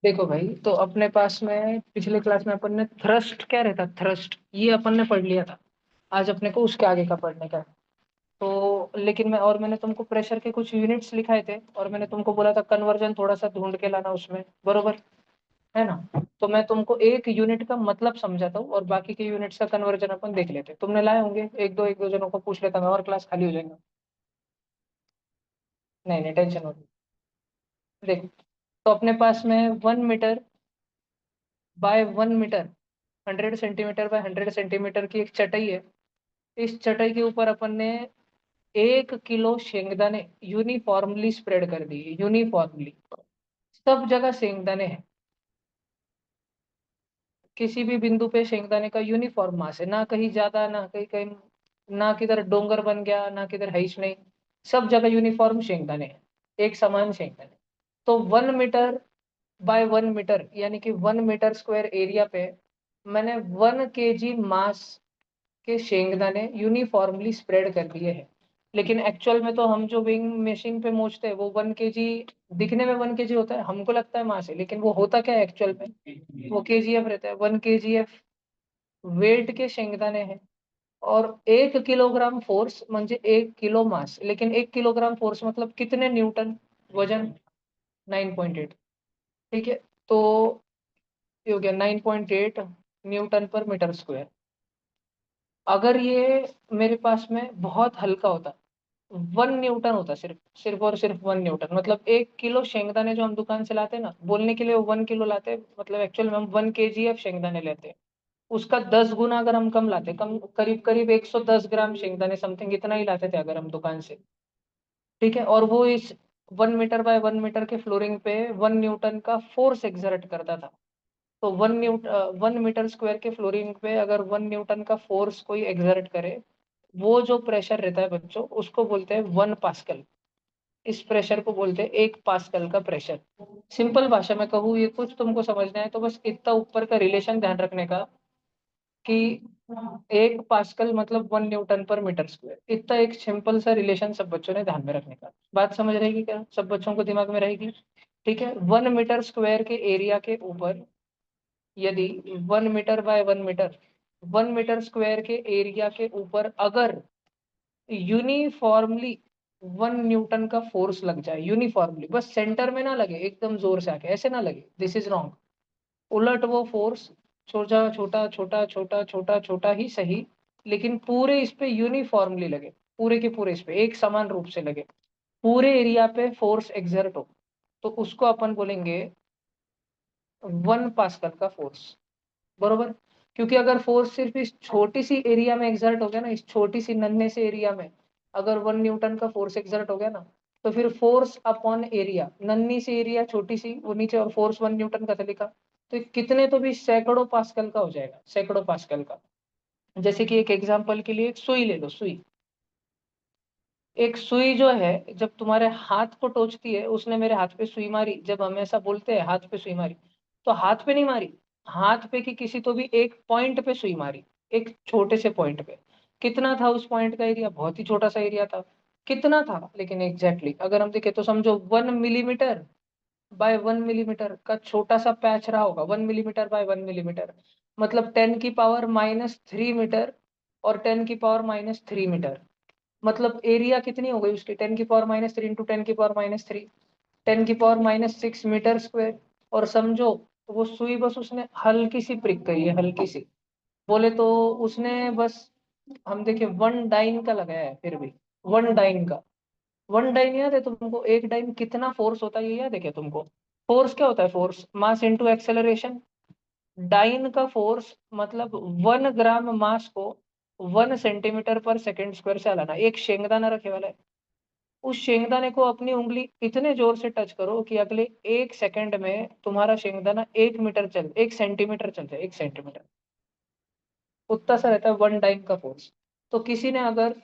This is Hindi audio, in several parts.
देखो भाई, तो अपने पास में पिछले क्लास में अपन ने थ्रस्ट क्या रहता, थ्रस्ट ये अपन ने पढ़ लिया था। आज अपने को उसके आगे का पढ़ने का है। तो लेकिन मैंने तुमको प्रेशर के कुछ यूनिट्स लिखाए थे, और मैंने तुमको बोला था कन्वर्जन थोड़ा सा ढूंढ के लाना उसमें, बरोबर है ना। तो मैं तुमको एक यूनिट का मतलब समझाता हूँ, और बाकी के यूनिट्स का कन्वर्जन अपन देख लेते हैं। तुमने लाए होंगे, एक दो जनों को पूछ लेता मैं, और क्लास खाली हो जाएगा। नहीं नहीं, टेंशन मत। देख, तो अपने पास में 1 metre by 1 metre, 100 centimetre by 100 centimetre की एक चटाई है। इस चटाई के ऊपर अपन ने 1 किलो शेंगदाने यूनिफॉर्मली स्प्रेड कर दिए, यूनिफॉर्मली सब जगह शेंगदाने हैं। किसी भी बिंदु पे शेंगदाने का यूनिफॉर्म मास है, ना कहीं ज्यादा ना कहीं कहीं, ना किधर डोंगर बन गया ना किधर है ही नहीं। सब जगह यूनिफॉर्म शेंगदाने हैं, एक समान शेंगदाने। तो 1 मीटर बाय 1 मीटर यानी कि 1 मीटर स्क्वायर एरिया पे मैंने 1 केजी मास के शेंगदाने यूनिफॉर्मली स्प्रेड कर दिए हैं। लेकिन एक्चुअल में तो हम जो विंग मशीन पे मोचते हैं वो 1 केजी, दिखने में 1 केजी होता है, हमको लगता है मास है, लेकिन वो होता क्या है एक्चुअल में, वो केजीएफ रहता है। 1 केजीएफ वेट के शेंगदाने हैं। और 1 किलोग्राम फोर्स म्हणजे 1 किलो मास, लेकिन 1 किलोग्राम फोर्स मतलब कितने न्यूटन वजन, 9.8। ठीक है, तो ये हो गया 9.8 न्यूटन पर मीटर स्क्वायर। अगर ये मेरे पास में बहुत हल्का होता, 1 न्यूटन होता, सिर्फ सिर्फ और सिर्फ 1 न्यूटन, मतलब 1 किलो शेंगदाने जो हम दुकान से लाते हैं ना, बोलने के लिए वो 1 किलो लाते हैं, मतलब एक्चुअल में हम 1 केजीएफ शेंगदाने लेते हैं। उसका 10 गुना अगर हम कम लाते, कम करीब करीब 110 ग्राम शेंगदाने समथिंग इतना ही लाते थे अगर हम दुकान से। ठीक है, और वो इस 1 मीटर बाय 1 मीटर के फ्लोरिंग पे 1 न्यूटन का फोर्स एक्सर्ट करता था। तो 1 मीटर स्क्वायर के फ्लोरिंग पे अगर 1 न्यूटन का फोर्स कोई एक्सर्ट करे, वो जो प्रेशर रहता है बच्चों, उसको बोलते हैं 1 पास्कल। इस प्रेशर को बोलते हैं 1 पास्कल का प्रेशर। सिंपल भाषा में कहूँ, ये कुछ तुमको समझना है तो बस इतना ऊपर का रिलेशन ध्यान रखने का, कि 1 पास्कल मतलब 1 न्यूटन पर मीटर स्क्वायर। इतना एक सिंपल सा रिलेशन सब बच्चों ने ध्यान में रखने का। बात समझ रहेगी क्या, सब बच्चों को दिमाग में रहेगी। ठीक है, 1 मीटर स्क्वायर के एरिया के ऊपर यदि 1 metre by 1 metre, 1 metre square के एरिया के ऊपर अगर यूनिफॉर्मली 1 न्यूटन का फोर्स लग जाए, यूनिफॉर्मली, बस सेंटर में ना लगे एकदम जोर से आके, ऐसे ना लगे, दिस इज रॉन्ग। उलट वो फोर्स छोटा छोटा छोटा छोटा छोटा छोटा ही सही, लेकिन पूरे इस पे यूनिफॉर्मली लगे, पूरे के पूरे इस पे एक समान रूप से लगे, पूरे एरिया पे फोर्स एक्सर्ट हो, तो उसको अपन बोलेंगे 1 पास्कल का फोर्स, बरोबर। क्योंकि अगर फोर्स सिर्फ इस छोटी सी एरिया में एक्सर्ट हो गया ना, इस छोटी सी नन्हे से एरिया में अगर 1 न्यूटन का फोर्स एक्सर्ट हो गया ना, तो फिर फोर्स अपॉन एरिया, नन्ही सी एरिया छोटी सी वो नीचे, और फोर्स 1 न्यूटन का था लिखा, तो ये कितने तो भी सैकड़ों पास्कल का हो जाएगा, सैकड़ों पास्कल का। जैसे कि एक एग्जांपल के लिए एक सुई ले लो, सुई। एक सुई जो है जब तुम्हारे हाथ को टोचती है, उसने मेरे हाथ पे सुई मारी, जब हम ऐसा बोलते हैं हाथ पे सुई मारी, तो हाथ पे नहीं मारी, हाथ पे की किसी तो भी एक पॉइंट पे सुई मारी, एक छोटे से पॉइंट पे। कितना था उस पॉइंट का एरिया, बहुत ही छोटा सा एरिया था। कितना था लेकिन एग्जैक्टली अगर हम देखें तो समझो 1 मिलीमीटर बाय 1 मिलीमीटर का छोटा सा पैच रहा होगा, 1 मिलीमीटर बाय 1 मिलीमीटर, मतलब 10 की पावर -3 मीटर, और 10 की पावर -3 मीटर, मतलब एरिया कितनी हो गई उसकी, 10 की पावर -3 इंटू 10 की पावर -3, 10 की पावर -6 मीटर स्क्वायर। और समझो वो सुई बस उसने हल्की सी प्रिक करी है, हल्की सी, बोले तो उसने बस, हम देखे 1 डाइन का लगाया है, फिर भी 1 डाइन का। 1 डाइन याद है तुमको, एक डाइन कितना फोर्स होता है ये याद है क्या तुमको। फोर्स क्या होता है, force mass into acceleration. Dyne का फोर्स मतलब 1 ग्राम मास को 1 सेंटीमीटर पर सेकेंड स्क्वायर से हलाना। एक शेंगदाना रखे वाला है, उस शेंगदाने को अपनी उंगली इतने जोर से टच करो कि अगले 1 सेकंड में तुम्हारा शेंगदाना 1 सेंटीमीटर चल जाए, 1 सेंटीमीटर। उतना सा रहता है 1 डाइन का फोर्स। तो किसी ने अगर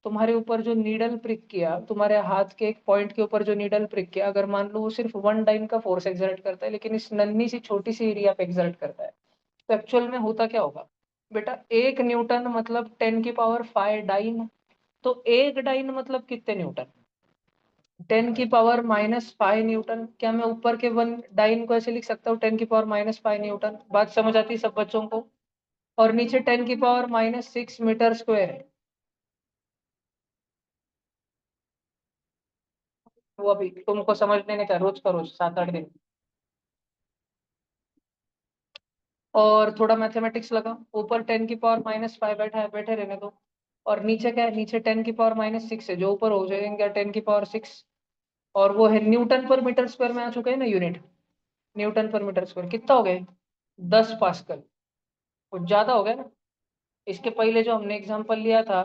तुम्हारे ऊपर जो नीडल प्रिक किया, तुम्हारे हाथ के एक पॉइंट के ऊपर जो नीडल प्रिक किया, अगर मान लो वो सिर्फ 1 डाइन का फोर्स एक्सर्ट करता है, लेकिन इस नन्ही सी छोटी सी एरिया पे एक्सर्ट करता है, तो एक्चुअल में होता क्या होगा बेटा, 1 न्यूटन मतलब 10 की पावर 5 डाइन। तो 1 डाइन मतलब कितने न्यूटन, 10⁻⁻⁵ क्या मैं ऊपर के वन डाइन को ऐसे लिख सकता हूँ, 10⁻⁵ बात समझ आती है सब बच्चों को? और नीचे 10⁻⁻6 मीटर स्क्वायर है। वो अभी तुमको समझने का रोज का रोज 7-8 दिन। और थोड़ा मैथमेटिक्स लगा, ऊपर 10⁻⁻5 बैठा है, बैठे रहने दो। और नीचे क्या है, नीचे 10⁻⁻6 है, जो ऊपर हो जाएंगे 10⁻6। और वो है न्यूटन पर मीटर स्क्वायर में आ चुके हैं ना unit. Newton per metre square कितना हो गया? 10 पास्कल। कुछ ज्यादा हो गया ना। इसके पहले जो हमने एग्जांपल लिया था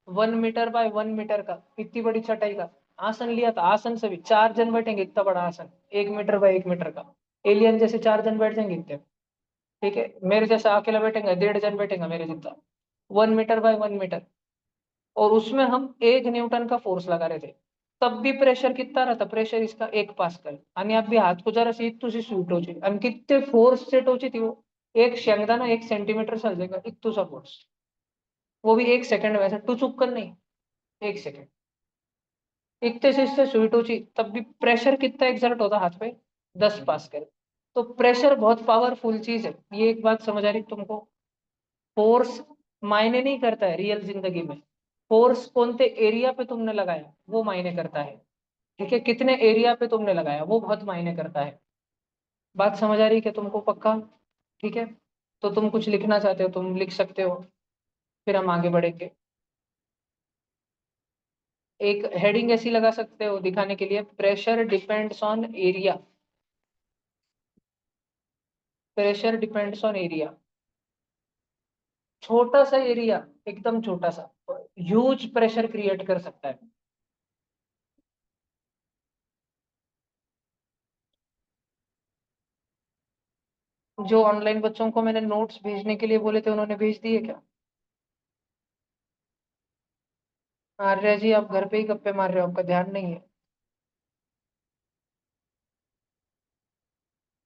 1 मीटर बाय 1 मीटर का, इतनी बड़ी चटाई का आसन लिया था, आसन से भी 4 जन बैठेंगे, इतना बड़ा आसन 1 मीटर बाय 1 मीटर का। एलियन जैसे 4 जन बैठ जाएंगे इतने। ठीक है, मेरे जैसा अकेला बैठेंगे, 1.5 जन बैठेंगे मेरे जितना। 1 मीटर बाय 1 मीटर। और उसमें हम 1 न्यूटन का फोर्स लगा रहे थे। तब भी प्रेशर कितना रहा था? प्रेशर इसका 1 पास्कल। आणि अभी हाथ को जरा सी इतू सी स्वीट हो आणि कितने फोर्स से टोची थी वो। एक शेंगदाना 1 सेंटीमीटर चल जाएगा इतू सा फोर्स। वो भी 1 सेकंड में, ऐसा टुचुक कर नहीं। 1 सेकंड। इतने से इससे स्वीट टोची, तब भी प्रेशर कितना एक्सर्ट होता हाथ पे? 10 पास्कल। तो प्रेशर बहुत पावरफुल चीज है, ये एक बात समझ आ रही तुमको? फोर्स मायने नहीं करता है रियल जिंदगी में। फोर्स कौन से एरिया पे तुमने लगाया वो मायने करता है। ठीक है, कितने एरिया पे तुमने लगाया वो बहुत मायने करता है। बात समझ आ रही है क्या तुमको? पक्का? ठीक है। तो तुम कुछ लिखना चाहते हो तुम लिख सकते हो, फिर हम आगे बढ़ेंगे। एक हेडिंग ऐसी लगा सकते हो दिखाने के लिए, pressure depends on area. Pressure depends on area. छोटा सा एरिया, एकदम छोटा सा, ह्यूज प्रेशर क्रिएट कर सकता है। जो ऑनलाइन बच्चों को मैंने नोट्स भेजने के लिए बोले थे उन्होंने भेज दिए क्या? आर्या जी आप घर पे ही गप्पे मार रहे हो, आपका ध्यान नहीं है।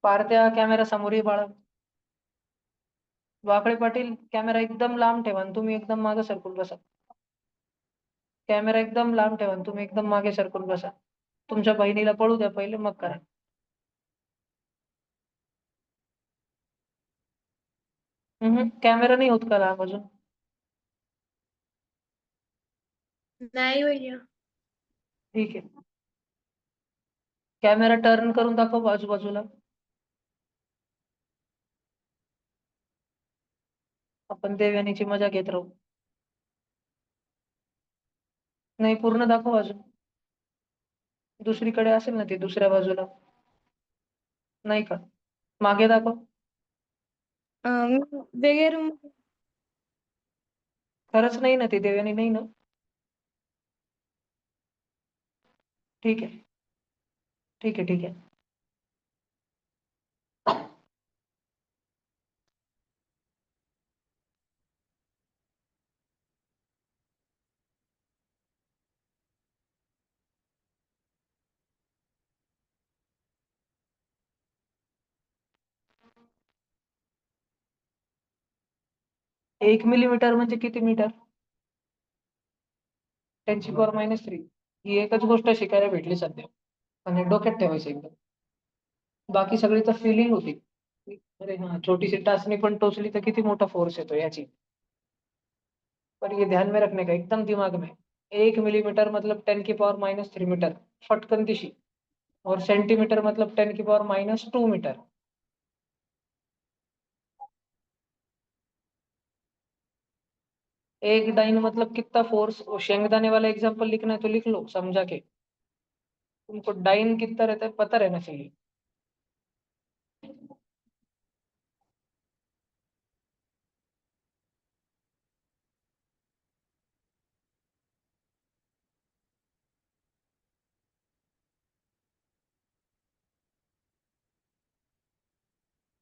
पारत्या कॅमेरा समोर ये बाळा. वाकळे पाटील कॅमेरा एकदम लांब ठेवा आणि तुम्ही एकदम मागे सरकून बसा. कॅमेरा एकदम लांब ठेवा आणि तुम्ही एकदम मागे सरकून बसा. तुमच्या बहिणीला पळू द्या पहिले, मग करा. कॅमेरा नाही होत का लांब अजून? नाही भैया. ठीक आहे. कॅमेरा टर्न करून दाखव आजूबाजूला. आपण देवयानीची मजा घेत राहू. नाही पूर्ण दाखव अजून. दुसरीकडे असेल ना ती दुसऱ्या बाजूला. नाही का? मागे दाखव. वेगळे रूम. खरंच नाही ना ती देवयानी नाही ना? ठीक आहे. ठीक आहे ठीक आहे. 1 मिलीमीटर म्हणजे किती मीटर? 10⁻³ ही एकच गोष्ट शिकायला भेटली सध्या, आणि डोक्यात ठेवायचं एकदम. बाकी सगळी तर फिलिंग होती. अरे हा, छोटीशी टाचणी पण टोचली तर किती मोठा फोर्स येतो याची. पर ये ध्यान में रखने का, एकदम दिमाग में। 1 मिलीमीटर मतलब 10⁻³ मीटर, फटकन दिशी. और सेंटीमीटर मतलब 10⁻² मीटर। एक डाइन मतलब कितना फोर्स? वो शेंगदाने वाला एग्जांपल लिखना है तो लिख लो समझा के। तुमको डाइन कितना रहता है पता रहना चाहिए।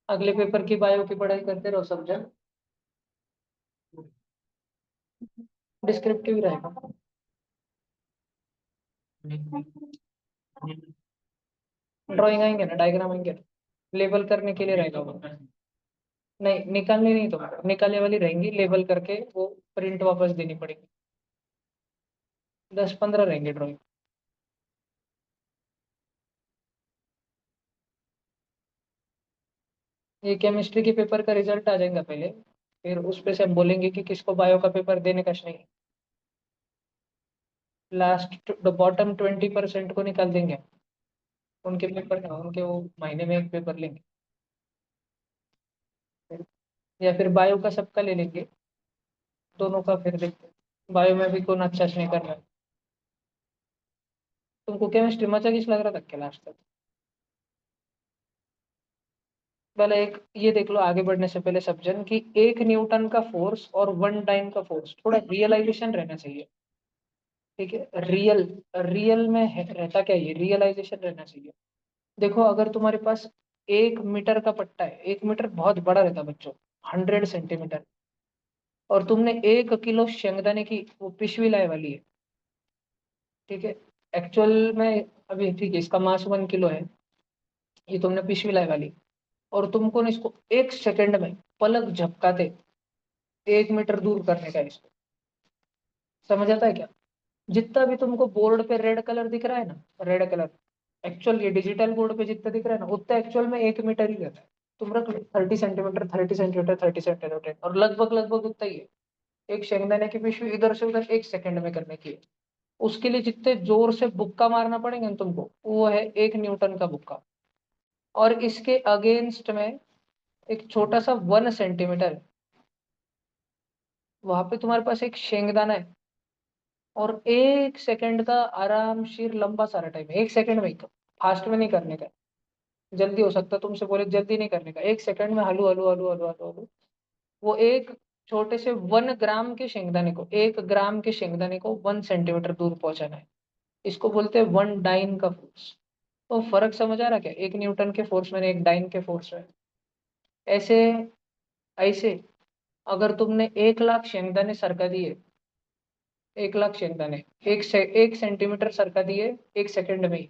अगले पेपर की बायो की पढ़ाई करते रहो, समझा? डिस्क्रिप्टिव रहेगा। ड्राइंग आएंगे ना, डायग्राम आएंगे ना, लेबल करने के लिए रहेगा वो। नहीं निकालनी नहीं, तो निकालने वाली रहेंगी, लेबल करके वो प्रिंट वापस देनी पड़ेगी। 10-15 रहेंगे ड्राइंग। ये केमिस्ट्री के पेपर का रिजल्ट आ जाएगा पहले, फिर उस पे से हम बोलेंगे कि किसको बायो का पेपर देने का नहीं। लास्ट बॉटम 20% को निकाल देंगे, उनके पेपर का, उनके वो महीने में एक पेपर लेंगे, या फिर बायो का सबका ले लेंगे, दोनों का फिर देखते हैं। बायो में भी कौन अच्छा नहीं कर रहा है। तुमको केमिस्ट्री मजा किस लग रहा था क्या लास्ट तक? पहले एक ये देख लो, आगे बढ़ने से पहले सब जन, कि 1 न्यूटन का फोर्स और 1 डाइन का फोर्स, थोड़ा रियलाइजेशन रहना चाहिए। ठीक है, रियल, रियल में रहता क्या, ये रियलाइजेशन रहना चाहिए। देखो अगर तुम्हारे पास 1 मीटर का पट्टा है, 1 मीटर बहुत बड़ा रहता है बच्चों, 100 सेंटीमीटर, और तुमने 1 किलो शेंगदाने की वो पिशवी लाए वाली है। ठीक है, एक्चुअल में अभी ठीक है, इसका मास 1 किलो है, ये तुमने पिशवी लाए वाली, और तुमको ना इसको 1 सेकंड में पलक झपकाते 1 मीटर दूर करने का है इसको। समझ आता है क्या? जितना भी तुमको बोर्ड पे रेड कलर दिख रहा है ना, रेड कलर, एक्चुअल ये डिजिटल बोर्ड पे जितना दिख रहा है ना, उतना एक्चुअल में 1 मीटर ही रहता है। तुम रख लो 30 सेंटीमीटर, 30 सेंटीमीटर, 30 सेंटीमीटर, और लगभग लगभग उतना ही है। एक शेंगदाने की पिशवी इधर से उधर 1 सेकंड में करने की है। उसके लिए जितने जोर से बुक्का मारना पड़ेगा ना तुमको, वो है 1 न्यूटन का बुक्का। और इसके अगेंस्ट में एक छोटा सा 1 सेंटीमीटर है, वहां पे तुम्हारे पास एक शेंगदाना है, और 1 सेकंड का आराम शीर लंबा सारा टाइम है, 1 सेकंड में ही, फास्ट में नहीं करने का। जल्दी हो सकता है, तुमसे बोले जल्दी नहीं करने का, 1 सेकंड में हलू हलू हलू हलू हलू हलू, वो एक छोटे से 1 ग्राम के शेंगदाने को, 1 ग्राम के शेंगदाने को 1 सेंटीमीटर दूर पहुंचाना है। इसको बोलते हैं 1 डाइन का फोर्स। तो फर्क समझ आ रहा क्या, 1 न्यूटन के फोर्स में 1 डाइन के फोर्स है। ऐसे, ऐसे अगर तुमने 1 लाख शेंगदाने सरका दिए, 1 लाख शेंगदाने 1 सेंटीमीटर सरका दिए 1 सेकंड में ही,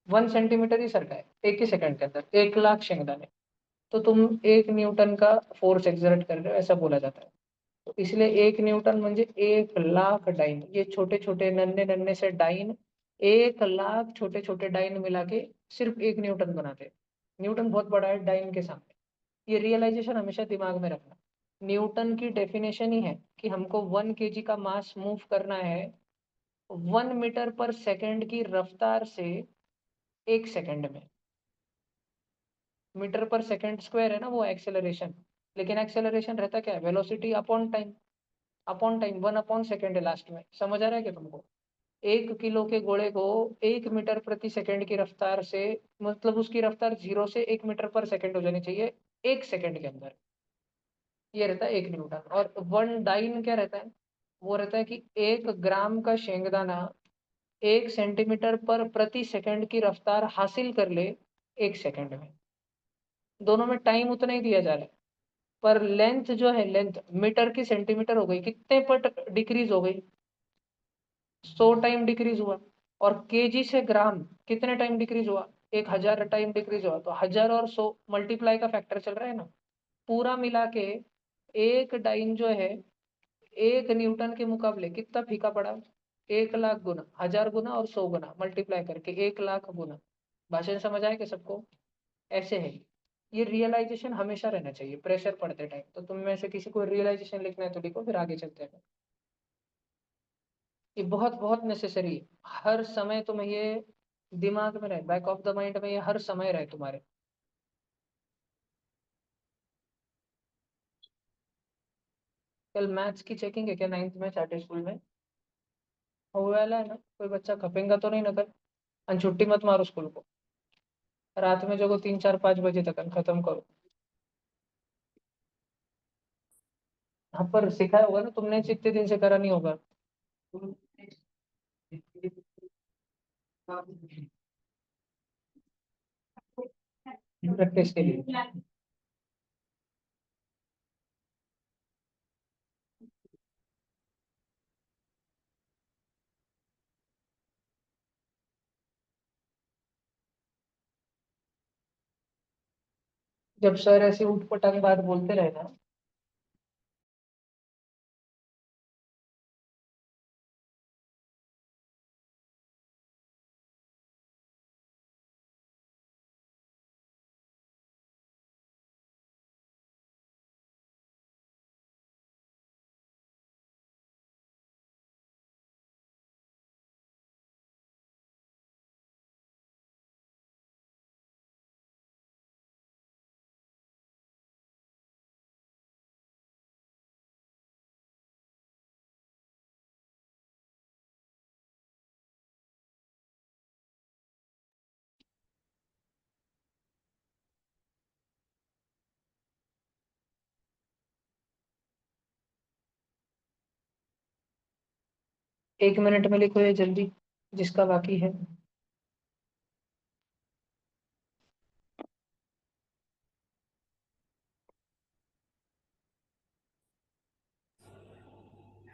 1 सेंटीमीटर ही सरका है 1 ही सेकंड के अंदर, 1 लाख शेंगदाने, तो तुम 1 न्यूटन का फोर्स एक्सर्ट कर रहे हो, ऐसा बोला जाता है। तो इसलिए 1 न्यूटन म्हणजे 1 लाख डाइन, ये छोटे छोटे नन्हे नन्हे से डाइन, 1 लाख छोटे छोटे डाइन मिला के सिर्फ 1 न्यूटन बनाते हैं। न्यूटन बहुत बड़ा है डाइन के सामने। ये रियलाइजेशन हमेशा दिमाग में रखना। न्यूटन की डेफिनेशन ही है कि हमको 1 केजी का मास मूव करना है 1 मीटर पर सेकेंड की रफ्तार से 1 सेकंड में। मीटर पर सेकेंड स्क्वायर है ना वो एक्सेलरेशन, लेकिन एक्सेलरेशन रहता क्या है, velocity upon time, upon time 1/सेकेंड है लास्ट में। समझ आ रहा है क्या तुमको? 1 किलो के गोले को 1 मीटर प्रति सेकेंड की रफ्तार से, मतलब उसकी रफ्तार 0 से 1 मीटर पर सेकेंड हो जानी चाहिए 1 सेकंड के अंदर। ये रहता है 1 न्यूटन। और 1 डाइन क्या रहता है, वो रहता है कि 1 ग्राम का शेंगदाना 1 सेंटीमीटर पर प्रति सेकंड की रफ्तार हासिल कर ले 1 सेकंड में। दोनों में टाइम उतना ही दिया जा रहा है, पर लेंथ जो है, लेंथ मीटर की सेंटीमीटर हो गई, कितने पर डिक्रीज हो गई, 100 टाइम डिक्रीज हुआ। और केजी से ग्राम कितने टाइम डिक्रीज हुआ, 1000 टाइम डिक्रीज हुआ। तो 1000 और 100 मल्टीप्लाई का फैक्टर चल रहा है ना, पूरा मिला के 1 डाइन जो है 1 न्यूटन के मुकाबले कितना फीका पड़ा, 1 लाख गुना, 1000 गुना और 100 गुना मल्टीप्लाई करके 1 लाख गुना। भाषण समझ आए कि सबको? ऐसे है। ये रियलाइजेशन हमेशा रहना चाहिए प्रेशर पड़ते टाइम। तो तुम में से किसी को रियलाइजेशन लिखना है तो लिखो, फिर आगे चलते हैं। ये बहुत बहुत नेसेसरी है, हर समय तुम्हें ये दिमाग में रहे, बैक ऑफ द माइंड में ये हर समय रहे तुम्हारे। कल मैथ्स की चेकिंग है क्या 9th में चार्टर स्कूल में? हो वाला है ना, कोई बच्चा खपेगा तो नहीं ना कल? और छुट्टी मत मारो स्कूल को, रात में जगो 3 4 5 बजे तक खत्म करो। हाँ पर सिखाया होगा ना तुमने, इतने दिन से करा नहीं होगा प्रैक्टिस के लिए। जब सर ऐसे उठ पटांग बात बोलते रहे ना, 1 मिनट में लिखो ये जल्दी, जिसका बाकी है।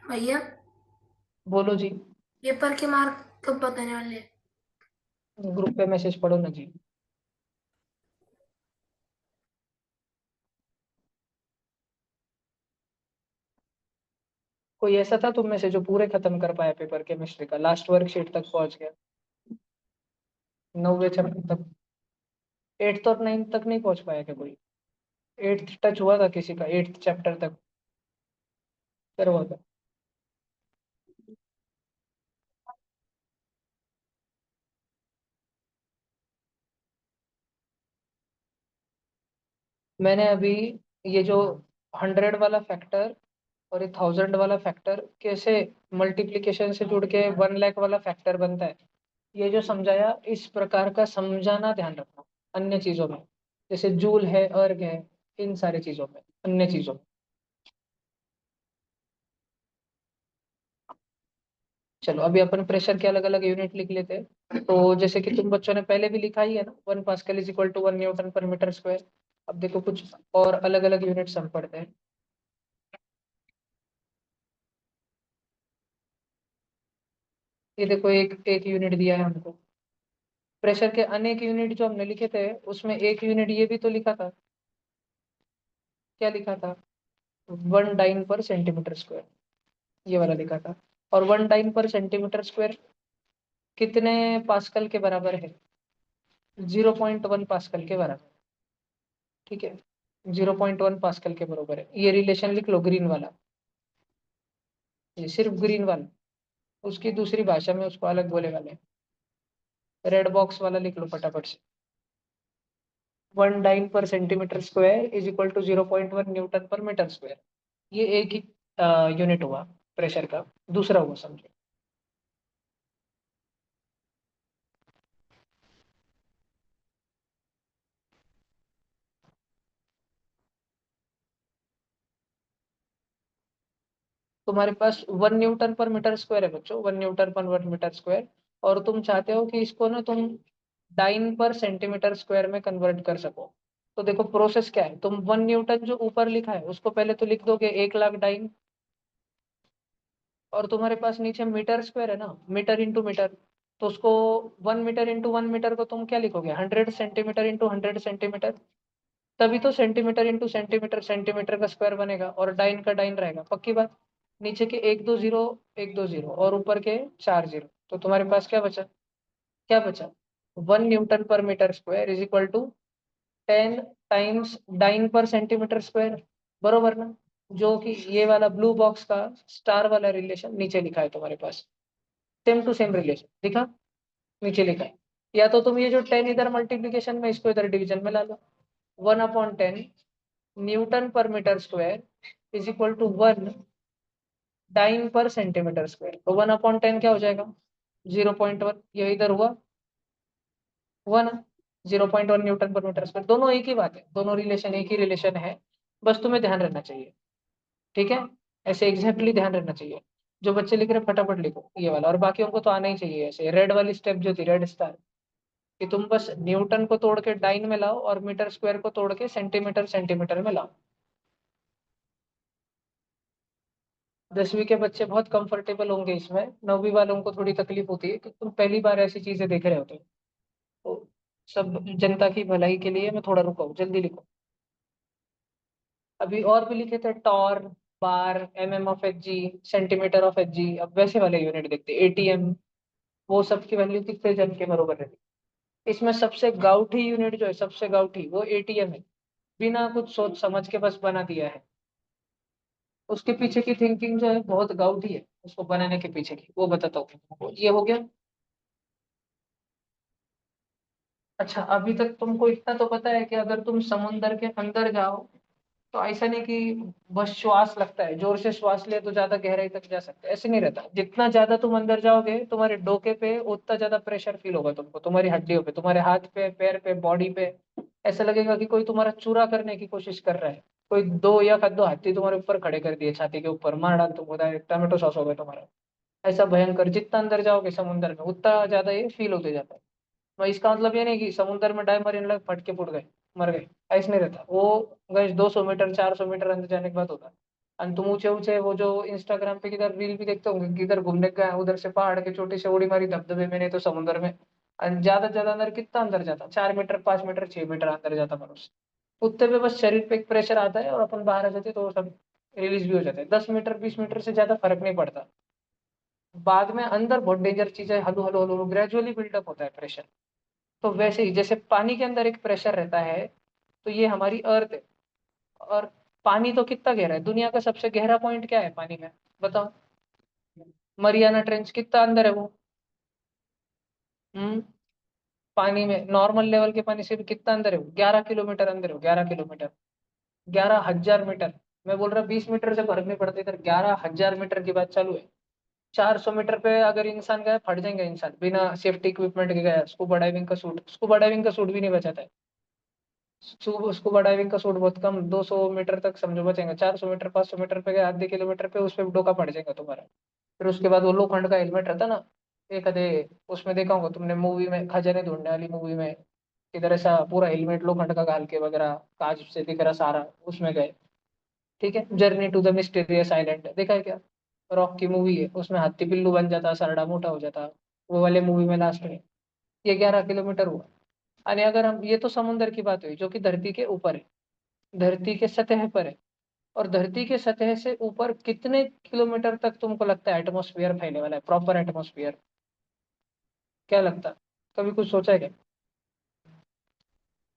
भैया बोलो जी। पेपर के मार्क कब बताने वाले हैं? ग्रुप पे मैसेज पढ़ो ना जी। कोई ऐसा था तुम में से जो पूरे खत्म कर पाया पेपर केमिस्ट्री का, लास्ट वर्कशीट तक पहुंच गया? 90 चैप्टर तक? 8th और 9th तक नहीं पहुंच पाया क्या कोई? 8th टच हुआ था किसी का? 8th चैप्टर तक कर हुआ था? मैंने अभी ये जो 100 वाला फैक्टर और ये 1000 वाला फैक्टर कैसे मल्टीप्लिकेशन से जुड़ के 1 लाख वाला फैक्टर बनता है, ये जो समझाया, इस प्रकार का समझाना ध्यान रखना अन्य चीजों में, जैसे जूल है, अर्ग है, इन सारी चीजों में, अन्य चीजों में। चलो अभी अपन प्रेशर के अलग अलग यूनिट लिख लेते हैं। तो जैसे कि तुम बच्चों ने पहले भी लिखा ही है ना, 1 pascal is equal to 1 newton per metre square. अब देखो कुछ और अलग अलग यूनिट्स हम पढ़ते हैं। ये देखो एक एक यूनिट दिया है हमको। प्रेशर के अनेक यूनिट जो हमने लिखे थे, उसमें एक यूनिट ये भी तो लिखा था। क्या लिखा था? 1 डाइन पर सेंटीमीटर स्क्वायर, ये वाला लिखा था। और 1 डाइन पर सेंटीमीटर स्क्वायर कितने पास्कल के बराबर है? 0.1 पास्कल के बराबर। ठीक है, 0.1 पास्कल के बराबर है। ये रिलेशन लिख लो ग्रीन वाला, ये सिर्फ ग्रीन वाला। उसकी दूसरी भाषा में उसको अलग बोले वाले। रेड बॉक्स वाला लिख लो फटाफट से। 1 dyne per centimetre square is equal to 0.1 newton per metre square. ये एक ही यूनिट हुआ प्रेशर का, दूसरा हुआ समझो। तुम्हारे पास 1 न्यूटन पर मीटर स्क्वायर है बच्चों, 1 न्यूटन पर 1 मीटर स्क्वायर। और तुम चाहते हो कि इसको ना तुम डाइन पर सेंटीमीटर स्क्वायर में कन्वर्ट कर सको। तो देखो प्रोसेस क्या है, तुम 1 न्यूटन जो ऊपर लिखा है उसको पहले तो लिख दोगे 1 लाख डाइन। और तुम्हारे पास नीचे मीटर स्क्वायर है ना, मीटर इंटू मीटर। तो उसको 1 मीटर इंटू 1 मीटर को तुम क्या लिखोगे, 100 सेंटीमीटर इंटू 100 सेंटीमीटर। तभी तो सेंटीमीटर इंटू सेंटीमीटर सेंटीमीटर का स्क्वायर बनेगा और डाइन का डाइन रहेगा, पक्की बात। नीचे के एक दो जीरो, एक दो जीरो, और ऊपर के 4 जीरो। तो तुम्हारे पास क्या बचा? क्या बचा? 1 newton per metre square is equal to 10 times dyne per centimetre square, बरोबर ना? जो कि ये वाला ब्लू बॉक्स का स्टार वाला रिलेशन नीचे लिखा है तुम्हारे पास, सेम टू सेम रिलेशन दिखा, नीचे लिखा है। या तो तुम ये जो 10 इधर मल्टीप्लीकेशन में, इसको इधर डिवीजन में ला लो। 1/10 newton per metre square is equal to 1 dyne per centimetre square. तो 1/10 क्या हो जाएगा? 0.1। ये इधर हुआ ना? 0.1 न्यूटन पर मीटर स्क्वायर, दोनों एक ही बात है, दोनों रिलेशन एक ही रिलेशन है। बस तुम्हें ध्यान रखना चाहिए, ठीक है? ऐसे एग्जैक्टली ध्यान रखना चाहिए। जो बच्चे लिख रहे हैं फटाफट लिखो ये वाला, और बाकी उनको तो आना ही चाहिए। ऐसे रेड वाली स्टेप जो थी, रेड स्टार, कि तुम बस न्यूटन को तोड़ के डाइन में लाओ और मीटर स्क्वायर को तोड़ के सेंटीमीटर सेंटीमीटर में लाओ। 10वीं के बच्चे बहुत कंफर्टेबल होंगे इसमें, 9वीं वालों को थोड़ी तकलीफ होती है कि तुम पहली बार ऐसी चीजें देख रहे होते हो। तो सब जनता की भलाई के लिए मैं थोड़ा रुका हूँ, जल्दी लिखो। अभी और भी लिखे थे, torr, bar, mm/Hg, centimetre of Hg। अब वैसे वाले यूनिट देखते हैं, एटीएम। वो सब की वैल्यू कितने जन के बरोबर रहती है? इसमें सबसे गाउठी यूनिट जो है, सबसे गाउठी, वो एटीएम है। बिना कुछ सोच समझ के बस बना दिया है। उसके पीछे की थिंकिंग जो है बहुत गाउठी है, उसको बनाने के पीछे की वो बताता हूँ तुमको। ये हो गया। अच्छा अभी तक तुमको इतना तो पता है कि अगर तुम समुंदर के अंदर जाओ, तो ऐसा नहीं कि बस श्वास लगता है, जोर से श्वास ले तो ज्यादा गहराई तक जा सकते हैं, ऐसे नहीं रहता। जितना ज्यादा तुम अंदर जाओगे, तुम्हारे डोके पे उतना ज्यादा प्रेशर फील होगा तुमको, तुम्हारी हड्डियों पे, तुम्हारे हाथ पे, पैर पे, बॉडी पे। ऐसा लगेगा कि कोई तुम्हारा चूरा करने की कोशिश कर रहा है। कोई दो या दो हाथी तुम्हारे ऊपर खड़े कर दिए, छाती के ऊपर मार डाल, तुमको टमाटो सॉस हो गया तुम्हारा। ऐसा भयंकर, जितना अंदर जाओगे समुद्र में उतना ज्यादा ये फील होते जाता है। तो इसका मतलब ये नहीं कि समुद्र में डाई मरीन लोग फट के फुट गए, मर गए, ऐसा नहीं रहता वो। गए 200 मीटर 400 मीटर अंदर जाने के बाद होता है। और तुम ऊंचे ऊंचे वो जो इंस्टाग्राम पे किधर रील भी देखते होंगे, किधर घूमने गए उधर से पहाड़ के चोटी से उड़ी मारी धबधबे में, नहीं तो समुद्र में। और ज्यादा से ज्यादा अंदर कितना अंदर जाता, 4 मीटर 5 मीटर 6 मीटर अंदर जाता मनुष्य। उतने पे बस शरीर पे एक प्रेशर आता है और अपन बाहर आ जाते हैं, तो वो सब रिलीज भी हो जाता है। 10 मीटर 20 मीटर से ज्यादा फर्क नहीं पड़ता। बाद में अंदर बहुत डेंजर चीज है, हलू हलू हलू ग्रेजुअली बिल्डअप होता है प्रेशर। तो वैसे ही जैसे पानी के अंदर एक प्रेशर रहता है, तो ये हमारी अर्थ है। और पानी तो कितना गहरा है, दुनिया का सबसे गहरा पॉइंट क्या है पानी में, बताओ। मरियाना ट्रेंच कितना अंदर है वो। हम्म पानी में नॉर्मल लेवल के पानी से भी कितना अंदर है वो, 11 किलोमीटर अंदर है वो, 11 किलोमीटर, 11,000 मीटर। मैं बोल रहा 20 मीटर से फर्क नहीं पड़ता, इधर 11,000 मीटर की बात चालू है। 400 मीटर पे अगर इंसान गया फट जाएंगे इंसान, बिना सेफ्टी इक्विपमेंट के गया। स्कूबा डाइविंग का सूट भी नहीं बचाता है। स्कूबा डाइविंग का सूट बहुत कम, 200 मीटर तक समझो बचेंगे। 400 मीटर 500 मीटर पे गए, आधे किलोमीटर पे उस पर डोका पड़ जाएगा तुम्हारा। फिर उसके बाद वो लोखंड का हेलमेट रहता ना, एक आधे, उसमें देखा होगा तुमने मूवी में, खजाने ढूंढने वाली मूवी में, इधर ऐसा पूरा हेलमेट लोखंड का गाल के वगैरह, कांच से दिख रहा सारा, उसमें गए। ठीक है, journey to the mysterious island देखा है क्या। रॉक की मूवी है, उसमें हाथी पिल्लू बन जाता, सरड़ा मोटा हो जाता, वो वाले मूवी में लास्ट में। ये 11 किलोमीटर हुआ। और अगर हम, ये तो समुद्र की बात हुई जो कि धरती के ऊपर है, धरती के सतह पर है। और धरती के सतह से ऊपर कितने किलोमीटर तक तुमको लगता है एटमॉस्फेयर फैलने वाला है, प्रॉपर एटमॉस्फेयर, क्या लगता है? कभी कुछ सोचा है क्या?